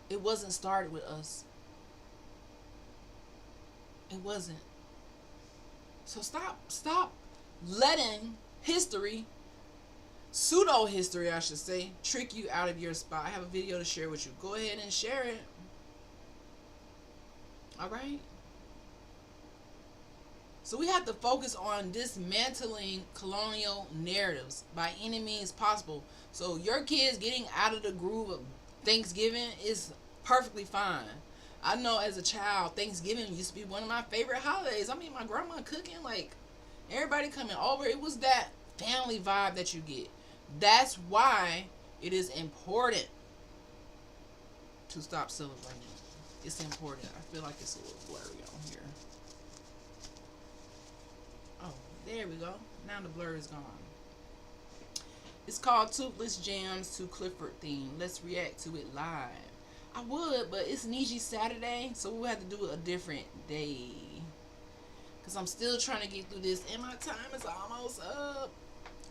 It wasn't started with us. It wasn't. So stop letting history, pseudo history I should say, trick you out of your spot. I have a video to share with you. Go ahead and share it. Alright? So we have to focus on dismantling colonial narratives by any means possible. So your kids getting out of the groove of Thanksgiving is perfectly fine. I know as a child, Thanksgiving used to be one of my favorite holidays. I mean, my grandma cooking, like, everybody coming over. It was that family vibe that you get. That's why it is important to stop celebrating. It's important. I feel like it's a little blurry on here. Oh, there we go. Now the blur is gone. It's called Toothless Jams to Clifford theme. Let's react to it live. I would, but it's Niji Saturday, so we'll have to do it a different day. Because I'm still trying to get through this, and my time is almost up.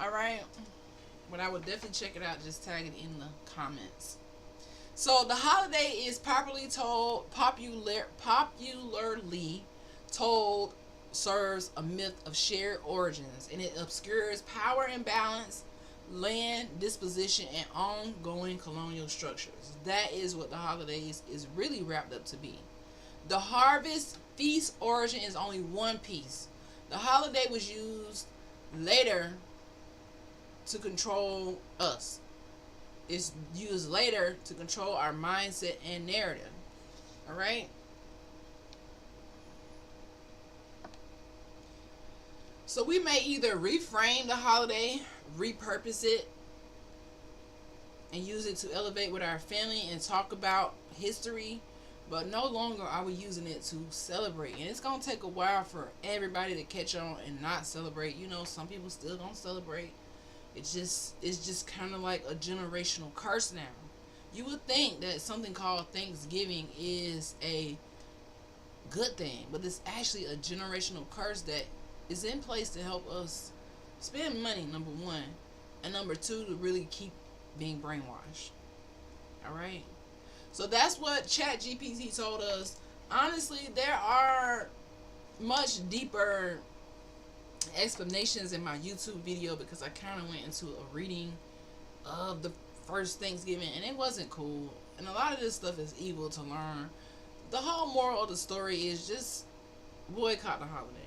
Alright? But I would definitely check it out. Just tag it in the comments. So, the holiday is popularly told serves a myth of shared origins, and it obscures power imbalance, land disposition, and ongoing colonial structures. That is what the holidays is really wrapped up to be. The harvest feast origin is only one piece. The holiday was used later to control us. It's used later to control our mindset and narrative. Alright? So we may either reframe the holiday, repurpose it, and use it to elevate with our family and talk about history, but no longer are we using it to celebrate. And it's going to take a while for everybody to catch on and not celebrate. You know, some people still don't celebrate. It's just kind of like a generational curse now. You would think that something called Thanksgiving is a good thing, but it's actually a generational curse that is in place to help us spend money, number one, and number two, to really keep being brainwashed. Alright? So that's what ChatGPT told us. Honestly, there are much deeper explanations in my YouTube video, because I kind of went into a reading of the first Thanksgiving, and it wasn't cool. And a lot of this stuff is evil to learn. The whole moral of the story is just boycott the holiday.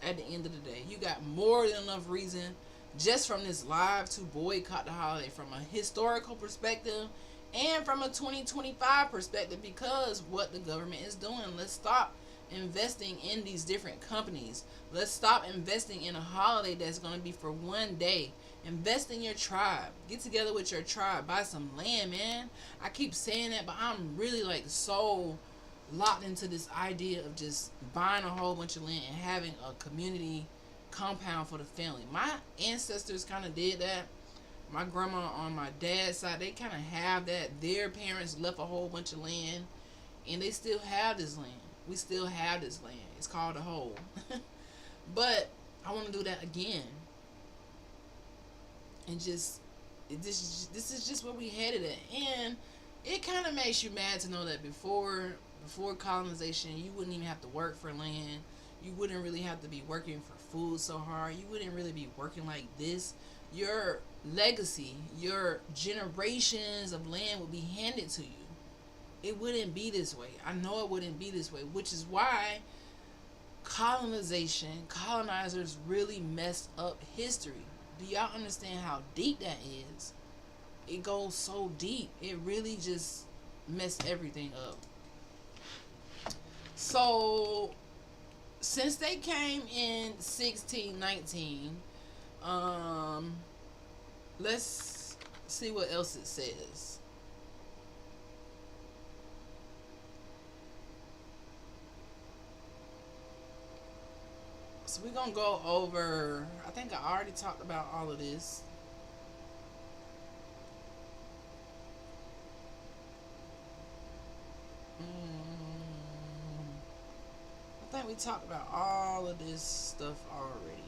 At the end of the day, you got more than enough reason just from this live to boycott the holiday from a historical perspective and from a 2025 perspective, because what the government is doing. Let's stop investing in these different companies. Let's stop investing in a holiday that's going to be for one day. Invest in your tribe. Get together with your tribe. Buy some land, man. I keep saying that, but I'm really like so locked into this idea of just buying a whole bunch of land and having a community compound for the family. My ancestors kind of did that. My grandma on my dad's side, they kind of have that. Their parents left a whole bunch of land, and they still have this land. We still have this land. It's called a whole. But I want to do that again. And just, this is just where we headed at. And it kind of makes you mad to know that before colonization, you wouldn't even have to work for land. You wouldn't really have to be working for food so hard. You wouldn't really be working like this. Your legacy, your generations of land would be handed to you. It wouldn't be this way. I know it wouldn't be this way, which is why colonizers really messed up history. Do y'all understand how deep that is? It goes so deep. It really just messed everything up. So since they came in 1619, um, let's see what else it says. So we're gonna go over. I think I already talked about all of this. Mm, I think we talked about all of this stuff already.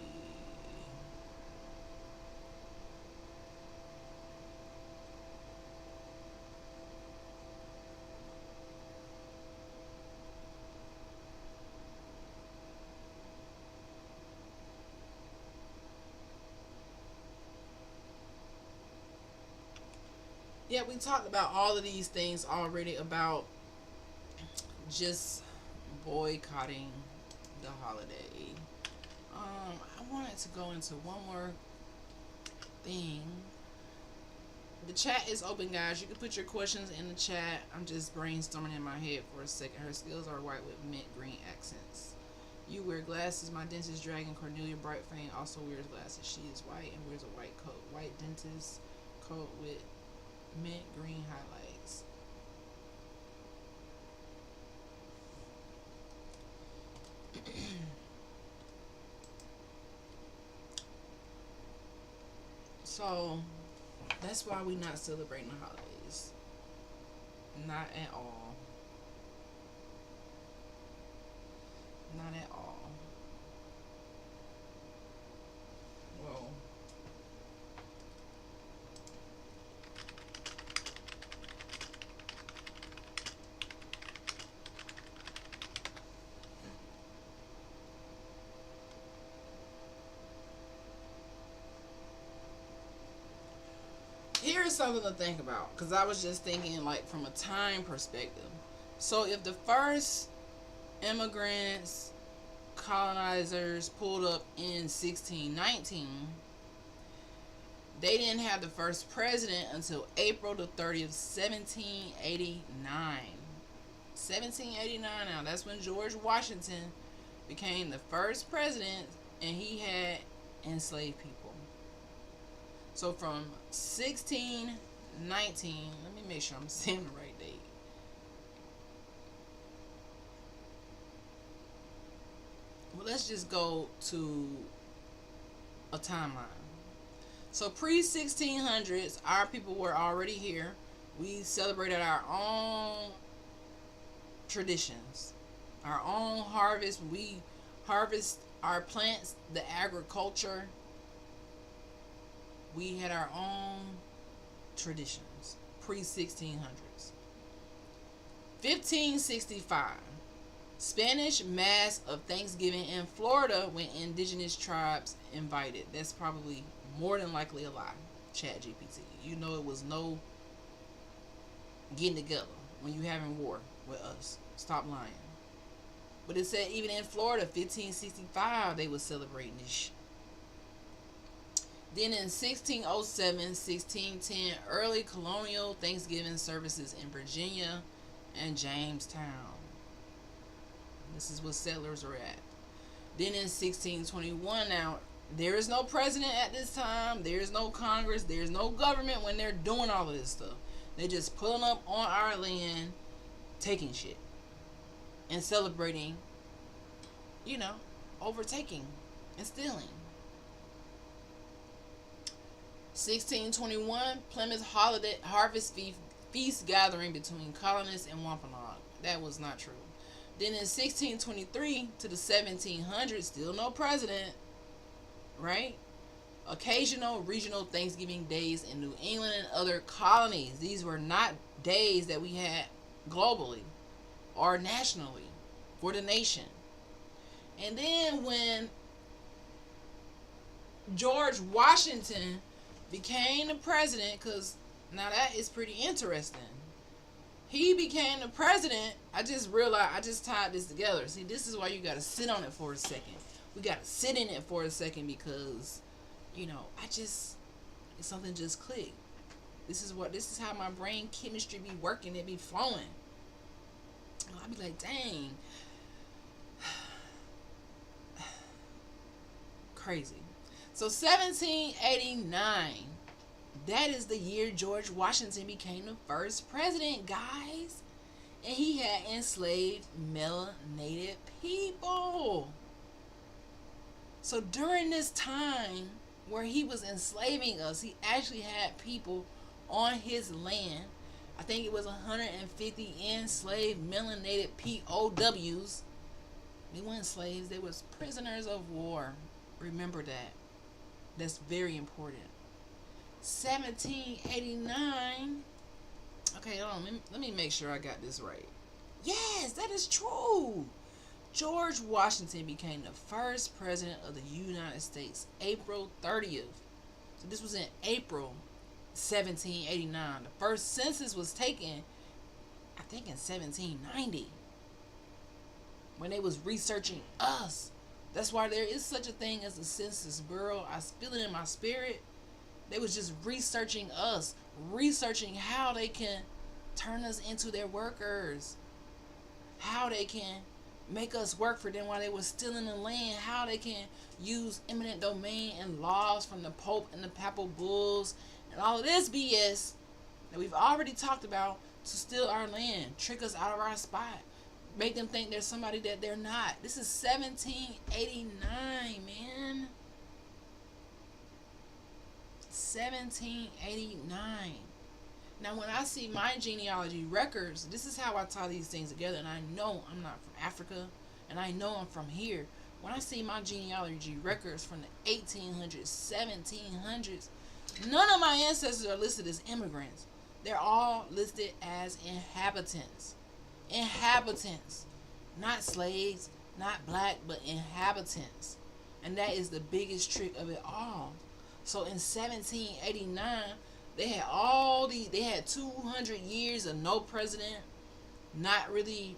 Yeah, we talked about all of these things already about just boycotting the holiday. I wanted to go into one more thing. The chat is open, guys. You can put your questions in the chat. I'm just brainstorming in my head for a second. Her skills are white with mint green accents. You wear glasses. My dentist, Dragon Cornelia Brightfang, also wears glasses. She is white and wears a white coat. White dentist coat with mint green highlights. So that's why we not celebrating the holidays. Not at all. Not at all. Well, here's something to think about because I was just thinking, like, from a time perspective. So, if the first immigrants, colonizers pulled up in 1619, they didn't have the first president until April the 30th, 1789. 1789, now that's when George Washington became the first president and he had enslaved people. So from 1619, let me make sure I'm saying the right date. Well, let's just go to a timeline. So pre 1600s, our people were already here. We celebrated our own traditions, our own harvest. We harvest our plants, the agriculture. We had our own traditions pre 1600s. 1565, Spanish Mass of Thanksgiving in Florida when indigenous tribes invited. That's probably more than likely a lie. Chat GPT. You know it was no getting together when you having war with us. Stop lying. But it said even in Florida, 1565, they was celebrating this. Then in 1607, 1610, early colonial Thanksgiving services in Virginia and Jamestown. This is what settlers are at. Then in 1621, now there is no president at this time. There is no Congress. There is no government when they're doing all of this stuff. They're just pulling up on our land, taking shit, and celebrating, overtaking and stealing. 1621, Plymouth holiday harvest feast gathering between colonists and Wampanoag. That was not true. Then in 1623 to the 1700s, still no president, right? Occasional regional Thanksgiving days in New England and other colonies. These were not days that we had globally or nationally for the nation. And then when George Washington became the president, because now that is pretty interesting. he became the president, I just realized, I just tied this together. See, this is why you got to sit on it for a second. We got to sit in it for a second because, something just clicked. This is how my brain chemistry be working. It be flowing. And I be like, dang. Crazy. So 1789. That is the year George Washington became the first president, guys. And he had enslaved melanated people. So during this time where he was enslaving us, he actually had people on his land. I think it was 150 enslaved melanated POWs. They weren't slaves, they was prisoners of war. Remember that. That's very important. 1789. Okay, hold on. Let me make sure I got this right. Yes, that is true. George Washington became the first president of the United States, April 30th. So this was in April 1789. The first census was taken, I think, in 1790. When they was researching us. That's why there is such a thing as the Census Bureau. I feel it in my spirit. They was just researching us, researching how they can turn us into their workers, how they can make us work for them while they were still in the land, how they can use eminent domain and laws from the Pope and the Papal Bulls and all of this BS that we've already talked about to steal our land, trick us out of our spot, make them think there's somebody that they're not. This is 1789, man. 1789. Now, when I see my genealogy records, this is how I tie these things together. And I know I'm not from Africa, and I know I'm from here. When I see my genealogy records from the 1800s, 1700s, none of my ancestors are listed as immigrants. They're all listed as inhabitants. Inhabitants. Not slaves, not black, but inhabitants. And that is the biggest trick of it all. So in 1789, they had 200 years of no president. Not really,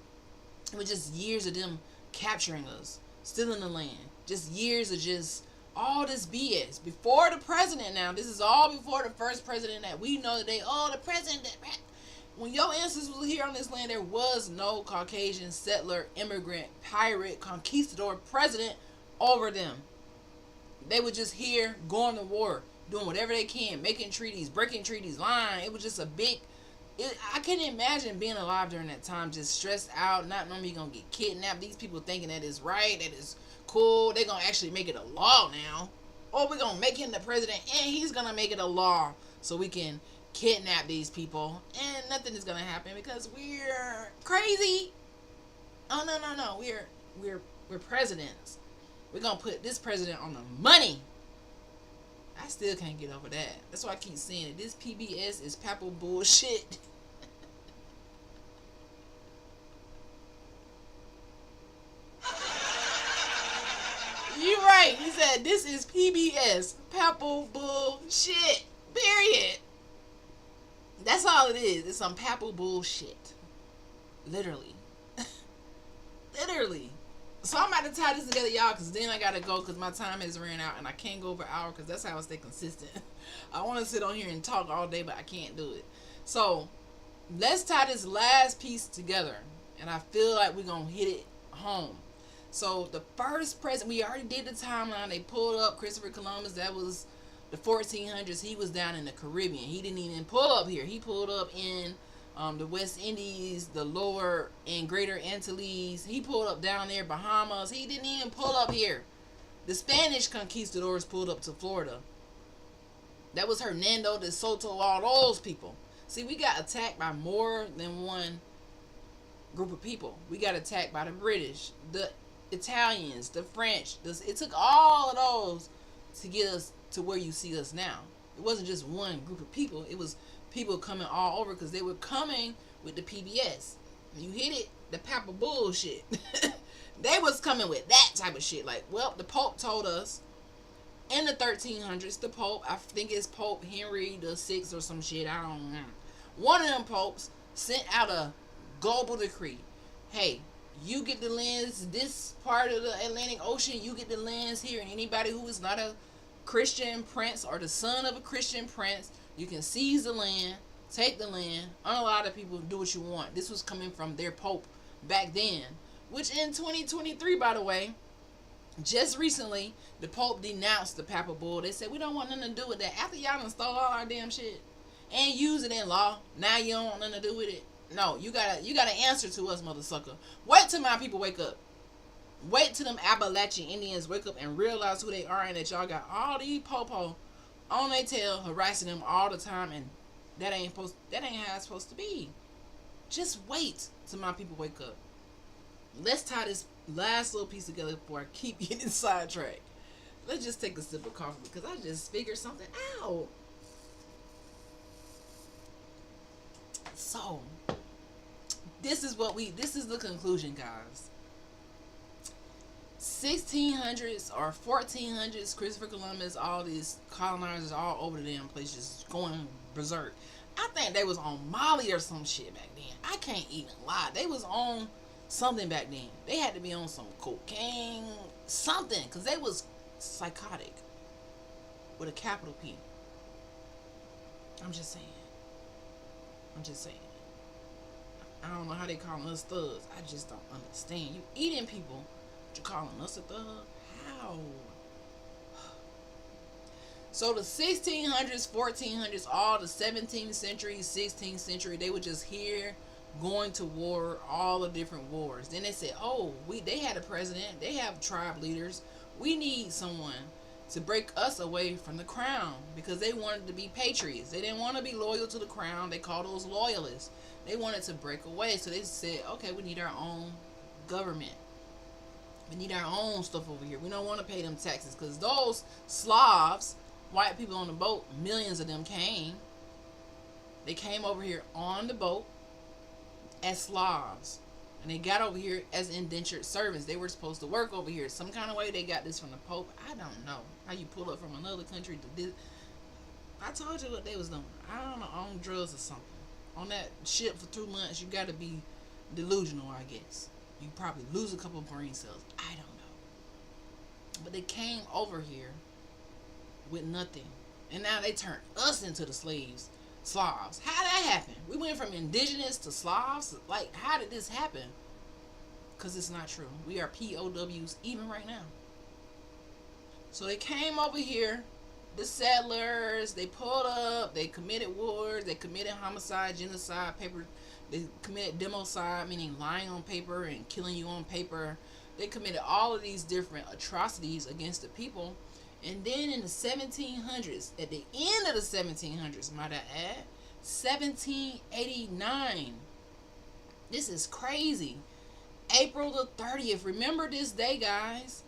it was just years of them capturing us, stealing the land. Just years of just all this BS. Before the president now, this is all before the first president that we know that the president that, when your ancestors was here on this land, there was no Caucasian settler, immigrant, pirate, conquistador president over them. They were just here going to war, doing whatever they can, making treaties, breaking treaties, lying. It was just a big... I can't imagine being alive during that time, just stressed out, not knowing you're going to get kidnapped. These people thinking that is right, that is cool. They're going to actually make it a law now. Or we're going to make him the president, and he's going to make it a law so we can kidnap these people. And nothing is going to happen because we're crazy. Oh, no. We're presidents. We're going to put this president on the money. I still can't get over that. That's why I keep saying it. This PBS is papal bullshit. You're right. He said this is PBS. Papal bullshit. Period. That's all it is. It's some papal bullshit. Literally. Literally. So I'm about to tie this together, y'all, because then I got to go because my time has ran out and I can't go over an hour because that's how I stay consistent. I want to sit on here and talk all day, but I can't do it. So let's tie this last piece together, and I feel like we're going to hit it home. So the first president, we already did the timeline. They pulled up Christopher Columbus. That was the 1400s. He was down in the Caribbean. He didn't even pull up here. He pulled up in the West Indies, the lower and greater Antilles. He pulled up down there, Bahamas. He didn't even pull up here. The Spanish conquistadors pulled up to Florida. That was Hernando de Soto, all those people. See, we got attacked by more than one group of people. We got attacked by the British, the Italians, the French. It took all of those to get us to where you see us now. It wasn't just one group of people. It was people coming all over because they were coming with the PBS. You hit it, the papal bullshit. They was coming with that type of shit. Like, well, the Pope told us in the 1300s, the Pope, I think it's Pope Henry the Sixth or some shit, I don't know. One of them popes sent out a global decree. Hey, you get the lands, this part of the Atlantic Ocean, you get the lands here, and anybody who is not a Christian prince or the son of a Christian prince, you can seize the land, take the land, unallow the people to do what you want. This was coming from their Pope back then, which in 2023, by the way, just recently, the Pope denounced the Papal Bull. They said, we don't want nothing to do with that. After y'all done stole all our damn shit and use it in law, now you don't want nothing to do with it. No, you gotta answer to us, mother sucker. Wait till my people wake up. Wait till them Appalachian Indians wake up and realize who they are, and that y'all got all these popo on their tail harassing them all the time, and that ain't how it's supposed to be. Just wait till my people wake up. Let's tie this last little piece together before I keep getting sidetracked. Let's just take a sip of coffee because I just figured something out. So, this is the conclusion, guys. 1600s or 1400s, Christopher Columbus, all these colonizers all over the damn place just going berserk. I think they was on Molly or some shit back then. I can't even lie. They was on something back then. They had to be on some cocaine, something, because they was psychotic with a capital P. I'm just saying. I don't know how they calling us thugs. I just don't understand. You eating people, but you calling us a thug? How? So the 1600s, 1400s, all the 17th century, 16th century, they were just here going to war, all the different wars. Then they said, oh, they had a president, they have tribe leaders. We need someone to break us away from the crown, because they wanted to be patriots. They didn't want to be loyal to the crown. They called those loyalists. They wanted to break away. So they said, okay, we need our own government. We need our own stuff over here. We don't want to pay them taxes, because those Slavs, white people on the boat, millions of them came. They came over here on the boat as Slavs, and they got over here as indentured servants. They were supposed to work over here. Some kind of way they got this from the Pope. I don't know how you pull up from another country to this. I told you what they was doing. I don't know, on drugs or something. On that ship for 2 months, you got to be delusional, I guess. You probably lose a couple of brain cells. I don't know. But they came over here with nothing, and now they turned us into the Slavs. How that happen? We went from indigenous to Slavs. Like, how did this happen? Because it's not true. We are POWs even right now. So they came over here, the settlers, they pulled up, they committed wars, they committed homicide, genocide, they committed democide, meaning lying on paper and killing you on paper. They committed all of these different atrocities against the people. And then in the 1700s, at the end of the 1700s, might I add, 1789. This is crazy. April the 30th. Remember this day, guys.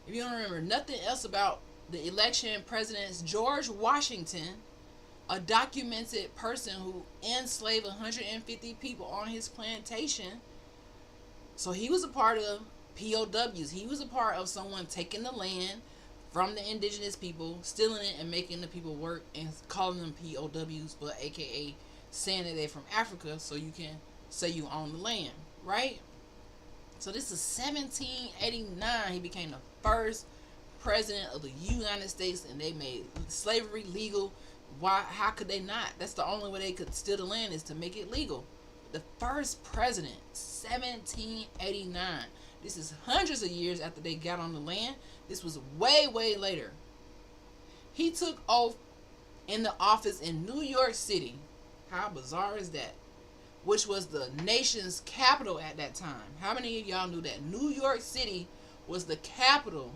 If you don't remember nothing else about the election, President George Washington, a documented person who enslaved 150 people on his plantation. So he was a part of POWs. He was a part of someone taking the land from the indigenous people, stealing it and making the people work and calling them POWs, but aka saying that they're from Africa so you can say you own the land, right? So this is 1789. He became the first president of the United States, and they made slavery legal. Why? How could they not? That's the only way they could steal the land, is to make it legal. The first president, 1789. This is hundreds of years after they got on the land. This was way, way later. He took oath in the office in New York City. How bizarre is that? Which was the nation's capital at that time. How many of y'all knew that New York City was the capital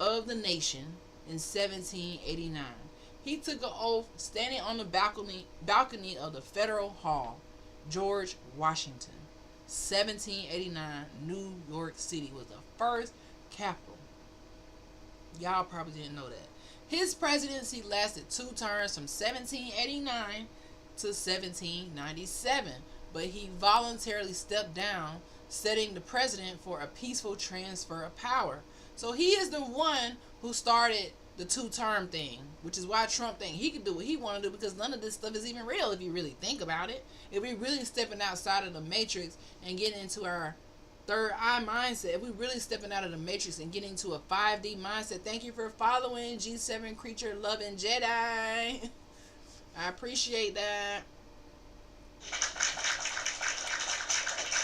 of the nation in 1789? He took an oath standing on the balcony of the Federal Hall. George Washington. 1789, New York City was the first capital. Y'all probably didn't know that. His presidency lasted 2 terms from 1789 to 1797, but he voluntarily stepped down, setting the president for a peaceful transfer of power. So he is the one who started the two-term thing, which is why Trump think he can do what he want to do, because none of this stuff is even real if you really think about it. If we really stepping outside of the matrix and getting into our third eye mindset, if we really stepping out of the matrix and getting into a 5D mindset. Thank you for following G7 Creature Loving Jedi. I appreciate that.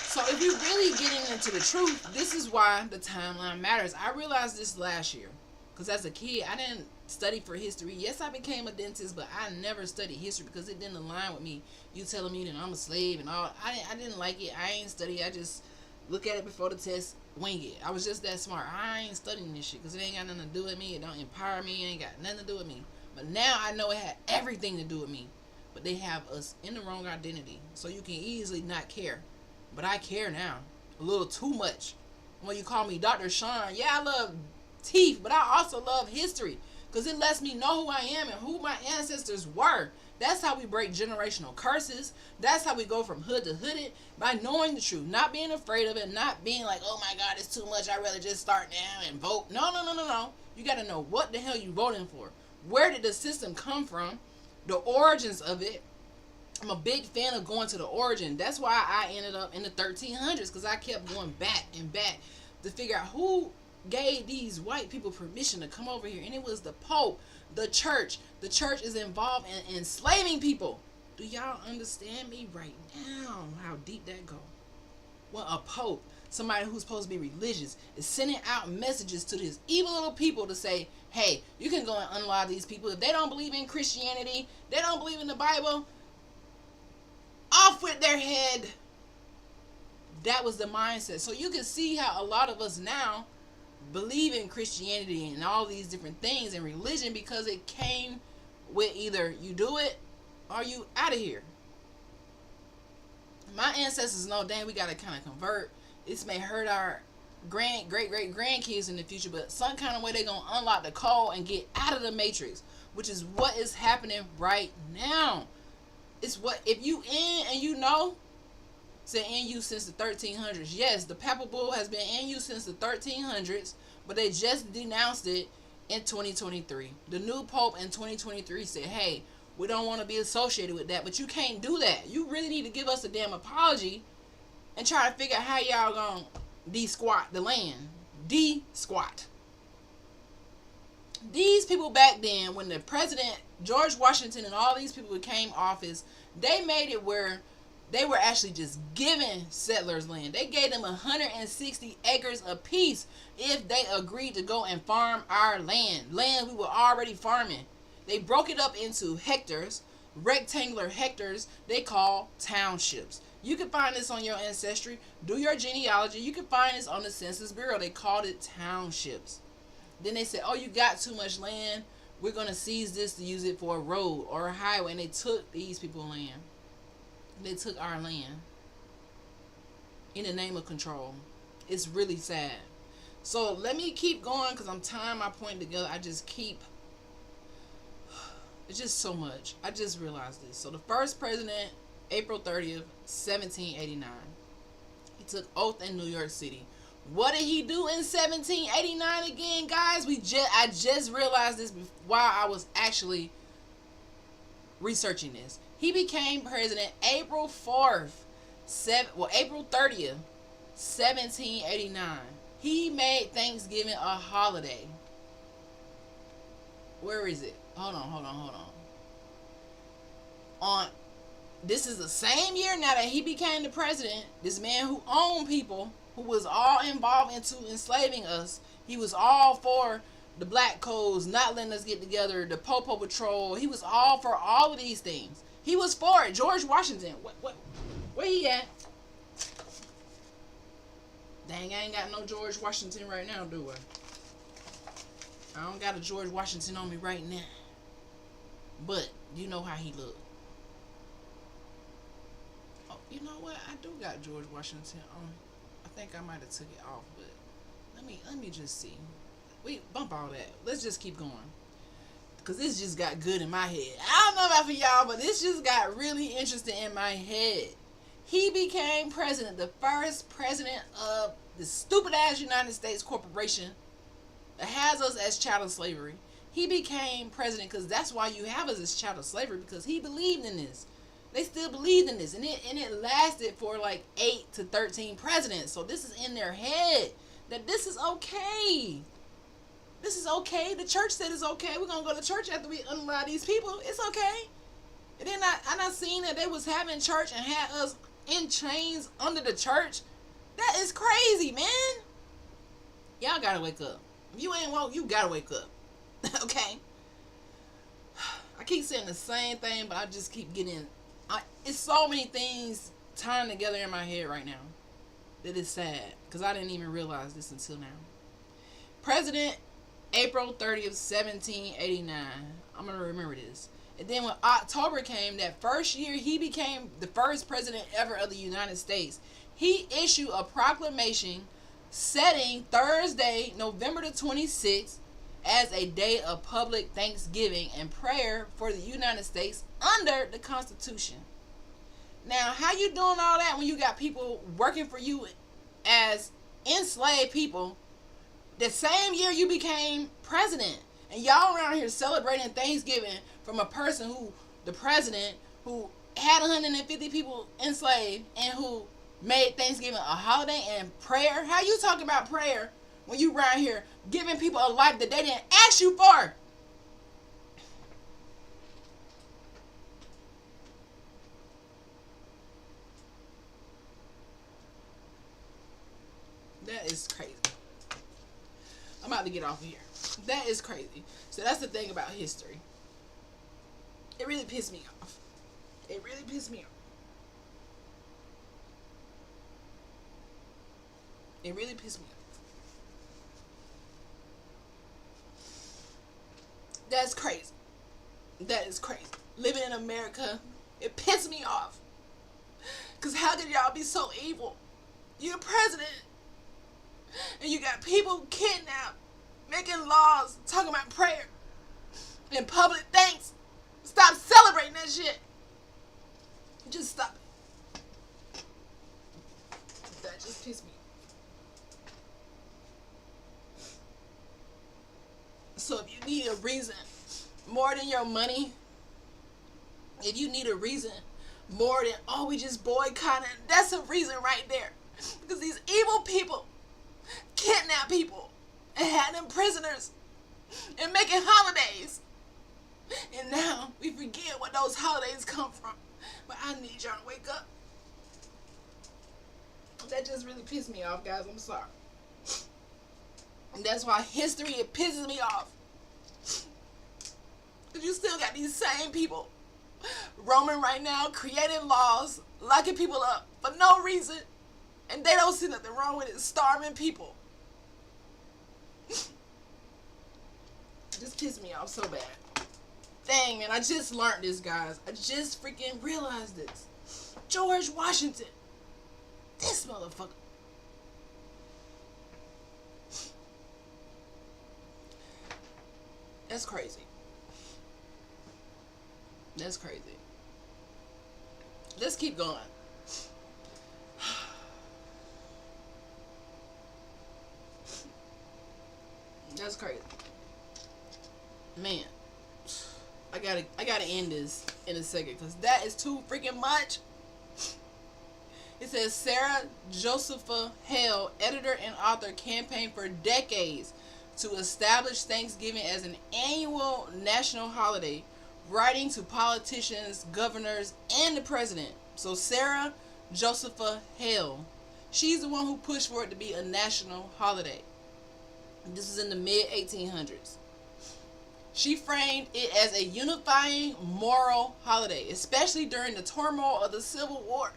So if you're really getting into the truth, this is why the timeline matters. I realized this last year, because as a kid, I didn't study for history. Yes, I became a dentist, but I never studied history because it didn't align with me. You telling me that I'm a slave and all. I didn't like it. I ain't study. I just look at it before the test, wing it. I was just that smart. I ain't studying this shit because it ain't got nothing to do with me. It don't empower me. It ain't got nothing to do with me. But now I know it had everything to do with me. But they have us in the wrong identity. So you can easily not care. But I care now. A little too much. When you call me Dr. Sean, yeah, I love teeth, but I also love history. Because it lets me know who I am and who my ancestors were. That's how we break generational curses. That's how we go from hood to hooded, by knowing the truth, not being afraid of it, not being like, oh my God, it's too much, I'd rather just start now and vote. No. You got to know what the hell you voting for. Where did the system come from? The origins of it. I'm a big fan of going to the origin. That's why I ended up in the 1300s, because I kept going back and back to figure out who gave these white people permission to come over here. And it was the Pope, the church. The church is involved in enslaving people. Do y'all understand me right now how deep that go? Well, a Pope, somebody who's supposed to be religious, is sending out messages to these evil little people to say, hey, you can go and unalive these people. If they don't believe in Christianity, they don't believe in the Bible, off with their head. That was the mindset. So you can see how a lot of us now believe in Christianity and all these different things and religion, because it came with either you do it or you out of here. My ancestors know, dang, we got to kind of convert. This may hurt our great grandkids in the future, but some kind of way they're going to unlock the code and get out of the matrix, which is what is happening right now. It's what, if you in and you know, it's been in you since the 1300s. Yes, the papal bull has been in you since the 1300s, but they just denounced it in 2023. The new pope in 2023 said, hey, we don't want to be associated with that, but you can't do that. You really need to give us a damn apology and try to figure out how y'all gonna de-squat the land. De-squat. These people back then, when the president, George Washington, and all these people came office, they made it where they were actually just giving settlers land. They gave them 160 acres apiece if they agreed to go and farm our land. Land we were already farming. They broke it up into hectares, rectangular hectares they call townships. You can find this on your ancestry. Do your genealogy. You can find this on the Census Bureau. They called it townships. Then they said, oh, you got too much land. We're going to seize this to use it for a road or a highway. And they took these people's land. They took our land in the name of control. It's really sad. So let me keep going because I'm tying my point together. I just keep... It's just so much. I just realized this. So the first president, April 30th, 1789. He took oath in New York City. What did he do in 1789 again, guys? I just realized this while I was actually researching this. He became president April 4th, April 30th, 1789. He made Thanksgiving a holiday. Where is it? Hold on. This is the same year now that he became the president. This man who owned people, who was all involved into enslaving us. He was all for the black codes, not letting us get together, the Popo Patrol. He was all for all of these things. He was for it. George Washington. Where he at? Dang, I ain't got no George Washington right now, do I? I don't got a George Washington on me right now. But you know how he look. Oh, you know what? I do got George Washington on. I think I might have took it off, but let me just see. We bump all that. Let's just keep going. Because this just got good in my head. I don't know about for y'all, but this just got really interesting in my head. He became president, the first president of the stupid ass United States corporation that has us as chattel slavery. He became president because that's why you have us as child of slavery, because he believed in this. They still believed in this, and it lasted for like 8 to 13 presidents. So this is in their head that this is okay. This is okay. The church said it's okay. We're gonna go to church after we unalive these people. It's okay. And then I not seen that they was having church and had us in chains under the church. That is crazy, man. Y'all gotta wake up. If you ain't woke, you gotta wake up. Okay? I keep saying the same thing, but I just keep getting... it's so many things tying together in my head right now that is sad, because I didn't even realize this until now. President, April 30th, 1789. I'm going to remember this. And then when October came, that first year he became the first president ever of the United States, he issued a proclamation setting Thursday, November the 26th, as a day of public thanksgiving and prayer for the United States under the Constitution. Now, how you doing all that when you got people working for you as enslaved people the same year you became president? And y'all around here celebrating Thanksgiving from a person who, the president, who had 150 people enslaved and who made Thanksgiving a holiday and prayer. How you talking about prayer when you around here giving people a life that they didn't ask you for? That is crazy. I'm about to get off of here. That is crazy. So that's the thing about history. It really pissed me off. It really pissed me off. It really pissed me off. That's crazy. That is crazy. Living in America, it pissed me off. Because how could y'all be so evil? You're president. And you got people kidnapped, making laws, talking about prayer and public thanks. Stop celebrating that shit. Just stop it. That just pissed me off. So if you need a reason more than your money, if you need a reason more than, oh, we just boycotting, that's a reason right there. Because these evil people kidnap people and had them prisoners and making holidays. And now we forget what those holidays come from. But I need y'all to wake up. That just really pissed me off, guys. I'm sorry. And that's why history, it pisses me off. Because you still got these same people roaming right now, creating laws, locking people up for no reason. And they don't see nothing wrong with it, starving people. Just pissed me off so bad. Dang, man, I just learned this, guys. I just freaking realized this. George Washington. This motherfucker. That's crazy. That's crazy. Let's keep going. That's crazy. Man. I gotta end this in a second because that is too freaking much. It says Sarah Josepha Hale, editor and author, campaigned for decades to establish Thanksgiving as an annual national holiday, writing to politicians, governors, and the president. So Sarah Josepha Hale, she's the one who pushed for it to be a national holiday. This is in the mid-1800s. She framed it as a unifying moral holiday, especially during the turmoil of the Civil War.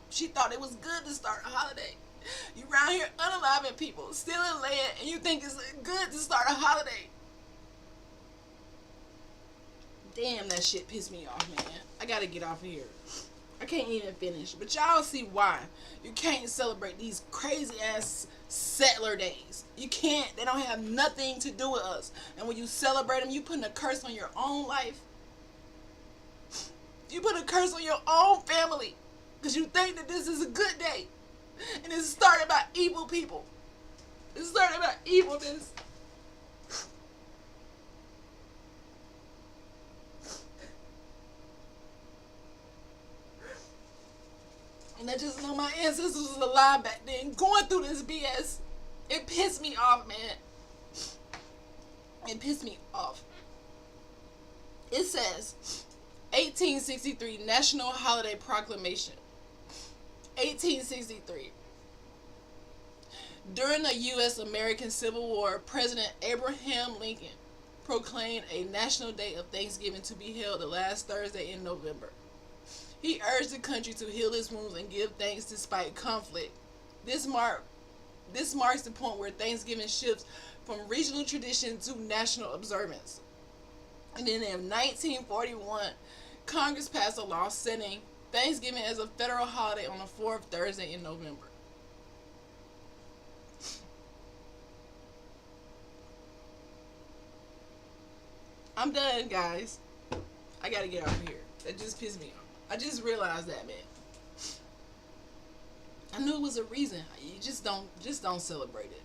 She thought it was good to start a holiday. You around here unaliving people, stealing land, and you think it's good to start a holiday. Damn, that shit pissed me off, man. I gotta get off of here. I can't even finish. But y'all see why you can't celebrate these crazy ass settler days. You can't. They don't have nothing to do with us. And when you celebrate them, you putting a curse on your own life. You put a curse on your own family. Because you think that this is a good day. And it's started by evil people. It started by evilness. I just know my ancestors was alive back then going through this BS. It pissed me off, man. It pissed me off. It says 1863 National Holiday Proclamation. 1863. During the U.S. American Civil War, President Abraham Lincoln proclaimed a national day of Thanksgiving to be held the last Thursday in November. He urged the country to heal its wounds and give thanks despite conflict. This marks the point where Thanksgiving shifts from regional tradition to national observance. And then in 1941, Congress passed a law setting Thanksgiving as a federal holiday on the fourth Thursday in November. I'm done, guys. I gotta get out of here. That just pissed me off. I just realized that, man. I knew it was a reason. You just don't celebrate it.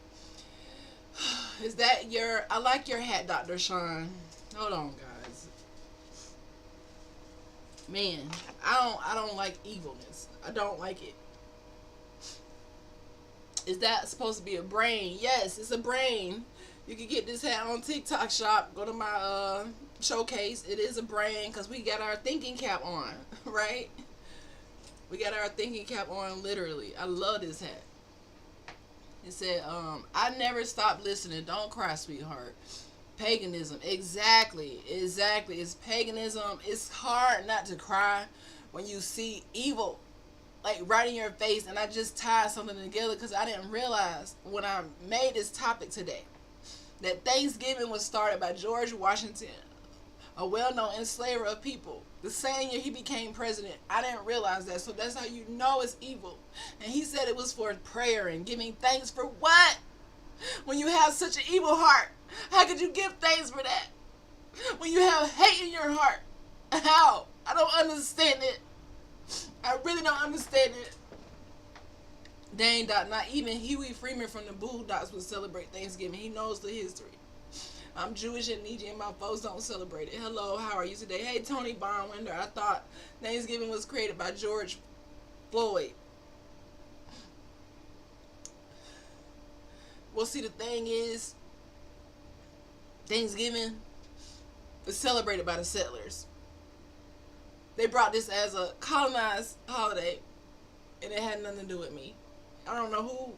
Is that your? I like your hat, Dr. Sean. Hold on, guys. Man, I don't like evilness. I don't like it. Is that supposed to be a brain? Yes, it's a brain. You can get this hat on TikTok shop. Go to my showcase. It is a brain because we got our thinking cap on, right? We got our thinking cap on, literally. I love this hat. It said, I never stopped listening. Don't cry, sweetheart. Paganism. Exactly. It's paganism. It's hard not to cry when you see evil, like, right in your face. And I just tied something together because I didn't realize when I made this topic today that Thanksgiving was started by George Washington, a well-known enslaver of people. The same year he became president. I didn't realize that. So that's how you know it's evil. And he said it was for prayer and giving thanks for what? When you have such an evil heart, how could you give thanks for that? When you have hate in your heart, how? I don't understand it. I really don't understand it. Dang, Doc, not even Huey Freeman from the Bulldogs would celebrate Thanksgiving. He knows the history. I'm Jewish and Nietzsche and my folks don't celebrate it. Hello, how are you today? Hey, Tony Bonwinder, I thought Thanksgiving was created by George Floyd. Well, see, the thing is, Thanksgiving was celebrated by the settlers. They brought this as a colonized holiday, and it had nothing to do with me. I don't know who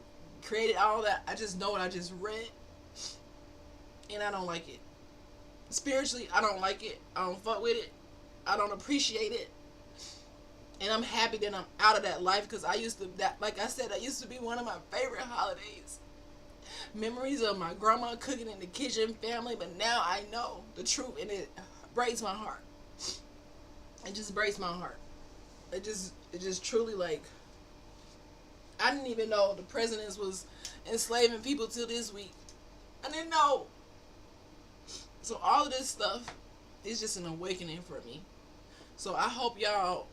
created all that. I just know what I just read, and I don't like it. Spiritually, I don't like it. I don't fuck with it. I don't appreciate it. And I'm happy that I'm out of that life because like I said, that used to be one of my favorite holidays. Memories of my grandma cooking in the kitchen, family, but now I know the truth and it breaks my heart. It just breaks my heart. It just truly, like, I didn't even know the presidents was enslaving people till this week. I didn't know. So all of this stuff is just an awakening for me. So I hope y'all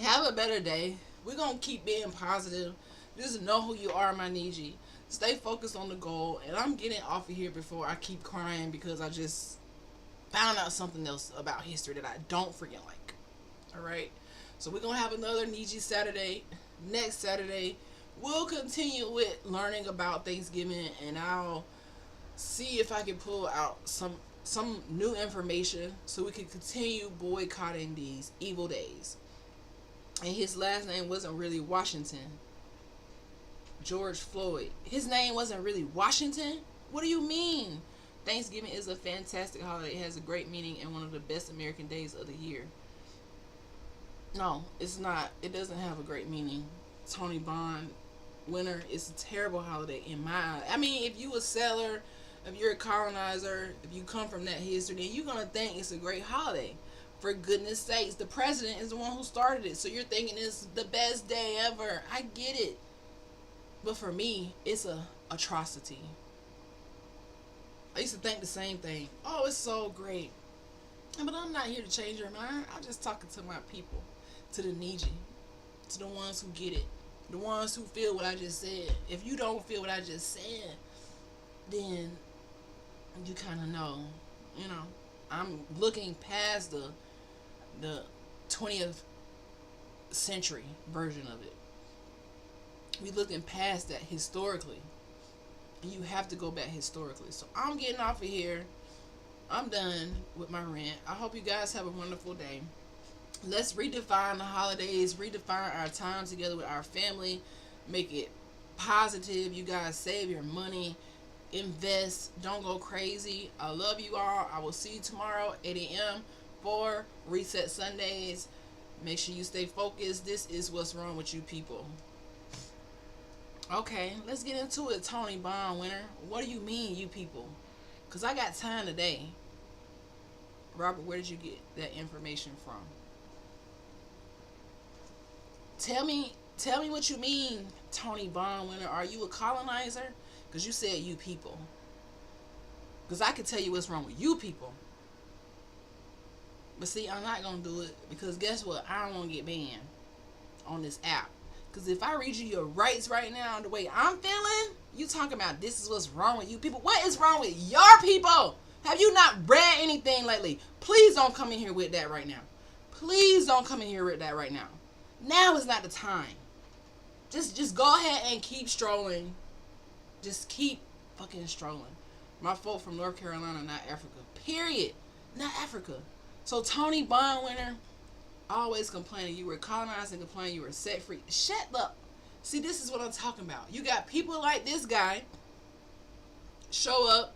have a better day. We're going to keep being positive. Just know who you are, my Niji. Stay focused on the goal. And I'm getting off of here before I keep crying because I just found out something else about history that I don't freaking like. Alright? So we're going to have another Niji Saturday. Next Saturday, we'll continue with learning about Thanksgiving. And I'll see if I can pull out some new information so we can continue boycotting these evil days. And his last name wasn't really Washington. George Floyd. His name wasn't really Washington? What do you mean? Thanksgiving is a fantastic holiday. It has a great meaning and one of the best American days of the year. No, it's not. It doesn't have a great meaning. Tony Bond, winter, is a terrible holiday in my eye. I mean, if you a settler, if you're a colonizer, if you come from that history, then you're going to think it's a great holiday. For goodness sakes, the president is the one who started it. So you're thinking it's the best day ever. I get it. But for me, it's a atrocity. I used to think the same thing. Oh, it's so great. But I'm not here to change your mind. I'm just talking to my people. To the Niji. To the ones who get it. The ones who feel what I just said. If you don't feel what I just said, then you kind of know. You know, I'm looking past the 20th century version of it. We looking past that historically. And you have to go back historically. So I'm getting off of here. I'm done with my rant. I hope you guys have a wonderful day. Let's redefine the holidays, redefine our time together with our family, make it positive. You guys save your money, invest, don't go crazy. I love you all. I will see you tomorrow, 8 a.m. for Reset Sundays. Make sure you stay focused. This is what's wrong with you people. Okay, let's get into it, Tony Bond winner. What do you mean, you people? Because I got time today. Robert, where did you get that information from? Tell me what you mean, Tony Bond winner. Are you a colonizer? Because you said you people. Because I can tell you what's wrong with you people. But see, I'm not going to do it. Because guess what? I don't want to get banned on this app. Because if I read you your rights right now, the way I'm feeling, you talking about this is what's wrong with you people. What is wrong with your people? Have you not read anything lately? Please don't come in here with that right now. Please don't come in here with that right now. Now is not the time. Just go ahead and keep strolling. Just keep fucking strolling. My folk from North Carolina, not Africa. Period. Not Africa. So Tony Bond winner, always complaining you were colonized and complaining you were set free. Shut up. See, this is what I'm talking about. You got people like this guy show up,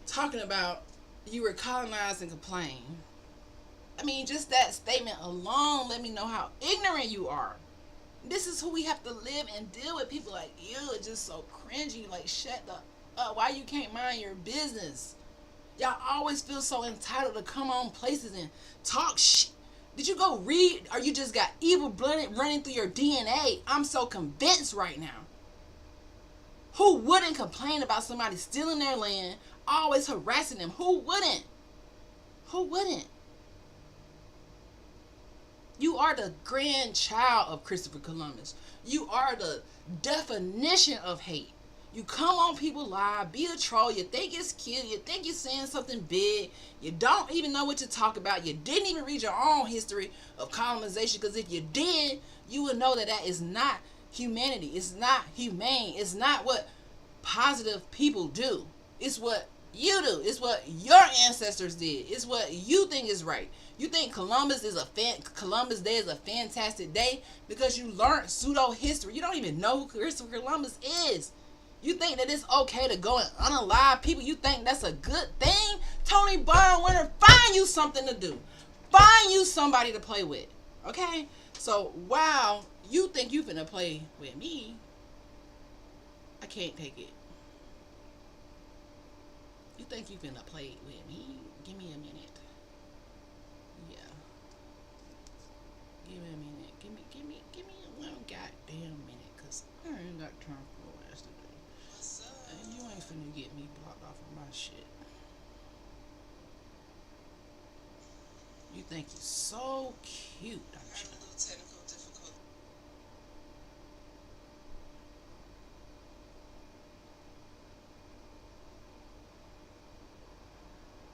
talking about you were colonized and complain. I mean, just that statement alone let me know how ignorant you are. This is who we have to live and deal with. People like you are just so cringy. Like, shut the up. Why you can't mind your business? Y'all always feel so entitled to come on places and talk shit. Did you go read, or you just got evil blood running through your DNA? I'm so convinced right now. Who wouldn't complain about somebody stealing their land, always harassing them? Who wouldn't? Who wouldn't? You are the grandchild of Christopher Columbus. You are the definition of hate. You come on people live, be a troll, you think it's cute, you think you're saying something big, you don't even know what to talk about, you didn't even read your own history of colonization, because if you did, you would know that that is not humanity, it's not humane, it's not what positive people do, it's what you do, it's what your ancestors did, it's what you think is right. You think Columbus Day is a fantastic day because you learned pseudo history. You don't even know who Christopher Columbus is. You think that it's okay to go and unalive people? You think that's a good thing? Tony Bond winner, find you something to do. Find you somebody to play with. Okay? So, wow, you think you finna play with me? I can't take it. You think you finna play with me? Give me a minute. Yeah. Give me a minute. Give me one goddamn minute, cause I ain't got time for the last of it. And you ain't finna get me blocked off of my shit. You think you're so cute, don't you?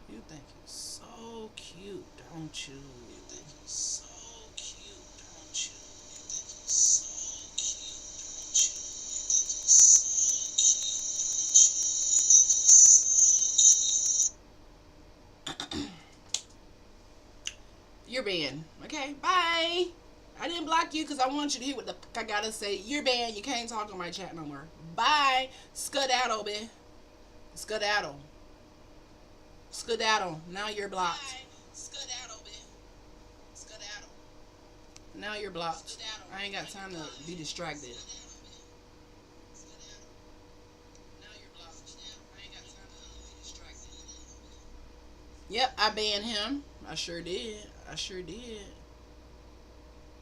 You think you're so cute, don't you? You think you're so cute, don't you? You think you're so cute, don't you? You think you're so cute, don't you? You think you're so cute. You're banned. Okay, bye. I didn't block you because I want you to hear what the fuck I gotta say. You're banned. You can't talk on my chat no more. Bye. Skedaddle, bitch. Skedaddle. Skedaddle. Now you're blocked. Bye. Skedaddle, bitch. Skedaddle. Now you're blocked. Skedaddle. I ain't got time to be distracted. Yep, I banned him. I sure did. I sure did.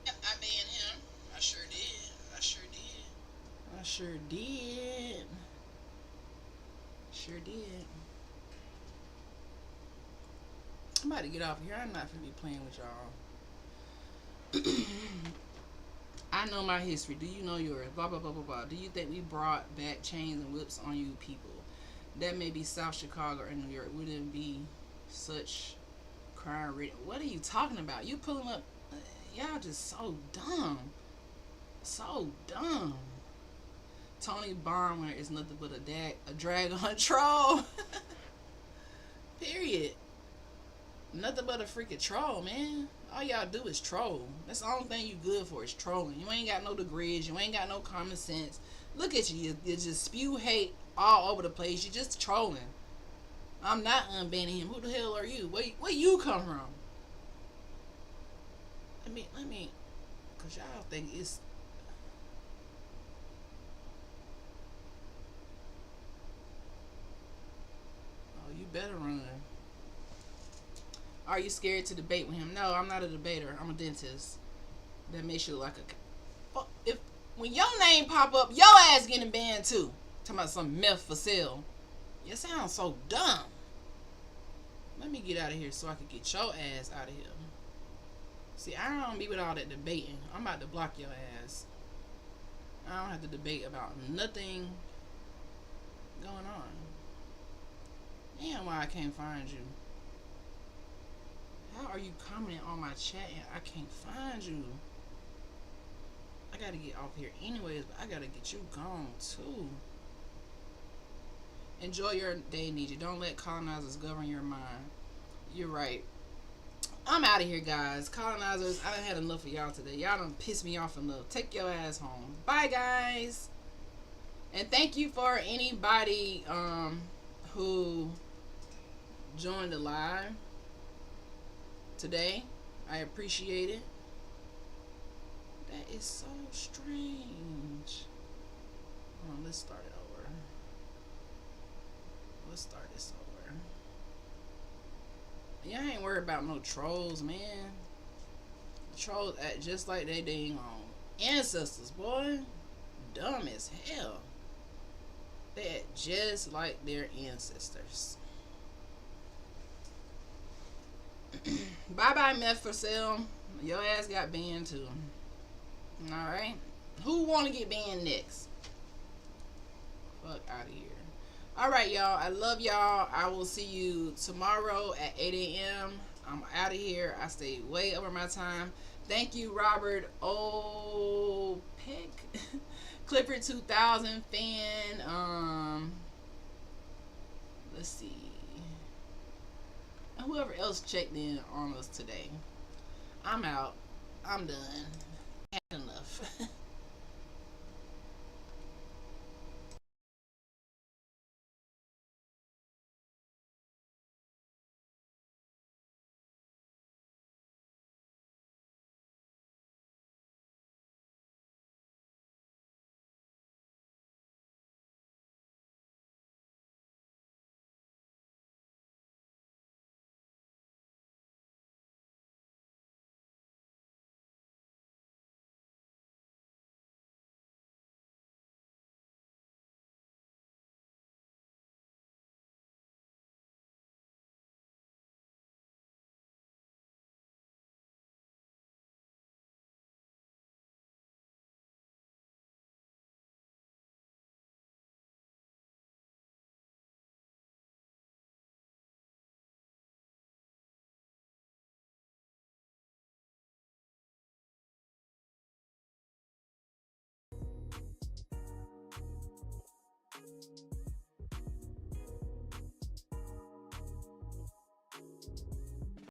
Yep, I banned him. I sure did. I sure did. I sure did. Sure did. I'm about to get off here. I'm not gonna be playing with y'all. I know my history. Do you know yours? Blah, blah, blah, blah, blah. Do you think we brought back chains and whips on you people? That may be South Chicago or New York. Wouldn't be such crime rate. What are you talking about? You pulling up? Y'all just so dumb. So dumb. Tony Barnware is nothing but a drag on troll. Period. Nothing but a freaking troll, man. All y'all do is troll. That's the only thing you good for is trolling. You ain't got no degrees. You ain't got no common sense. Look at you. You just spew hate all over the place. You just trolling. I'm not unbanning him. Who the hell are you? Where you come from? Cause y'all think it's. Oh, you better run. Are you scared to debate with him? No, I'm not a debater. I'm a dentist. That makes you like a. If when your name pop up, your ass getting banned too. Talking about some meth for sale. You sound so dumb. Let me get out of here so I can get your ass out of here. See, I don't be with all that debating. I'm about to block your ass. I don't have to debate about nothing going on. Damn, why I can't find you. How are you commenting on my chat and I can't find you? I gotta get off here anyways, but I gotta get you gone too. Enjoy your day, Nietzsche. Don't let colonizers govern your mind. You're right. I'm out of here, guys. Colonizers, I done had enough of y'all today. Y'all done pissed me off enough. Take your ass home. Bye, guys. And thank you for anybody who joined the live today. I appreciate it. That is so strange. Hold on, let's start it over. Let's start this over. Y'all ain't worried about no trolls, man. The trolls act just like they dang on ancestors, boy. Dumb as hell. They act just like their ancestors. Bye bye, meth for sale. Your ass got banned too. Alright. Who wanna get banned next? Fuck out of here. Alright, y'all. I love y'all. I will see you tomorrow at 8 a.m. I'm out of here. I stayed way over my time. Thank you, Robert Opek. Clifford 2000 fan. Let's see. And whoever else checked in on us today. I'm out. I'm done. Had enough.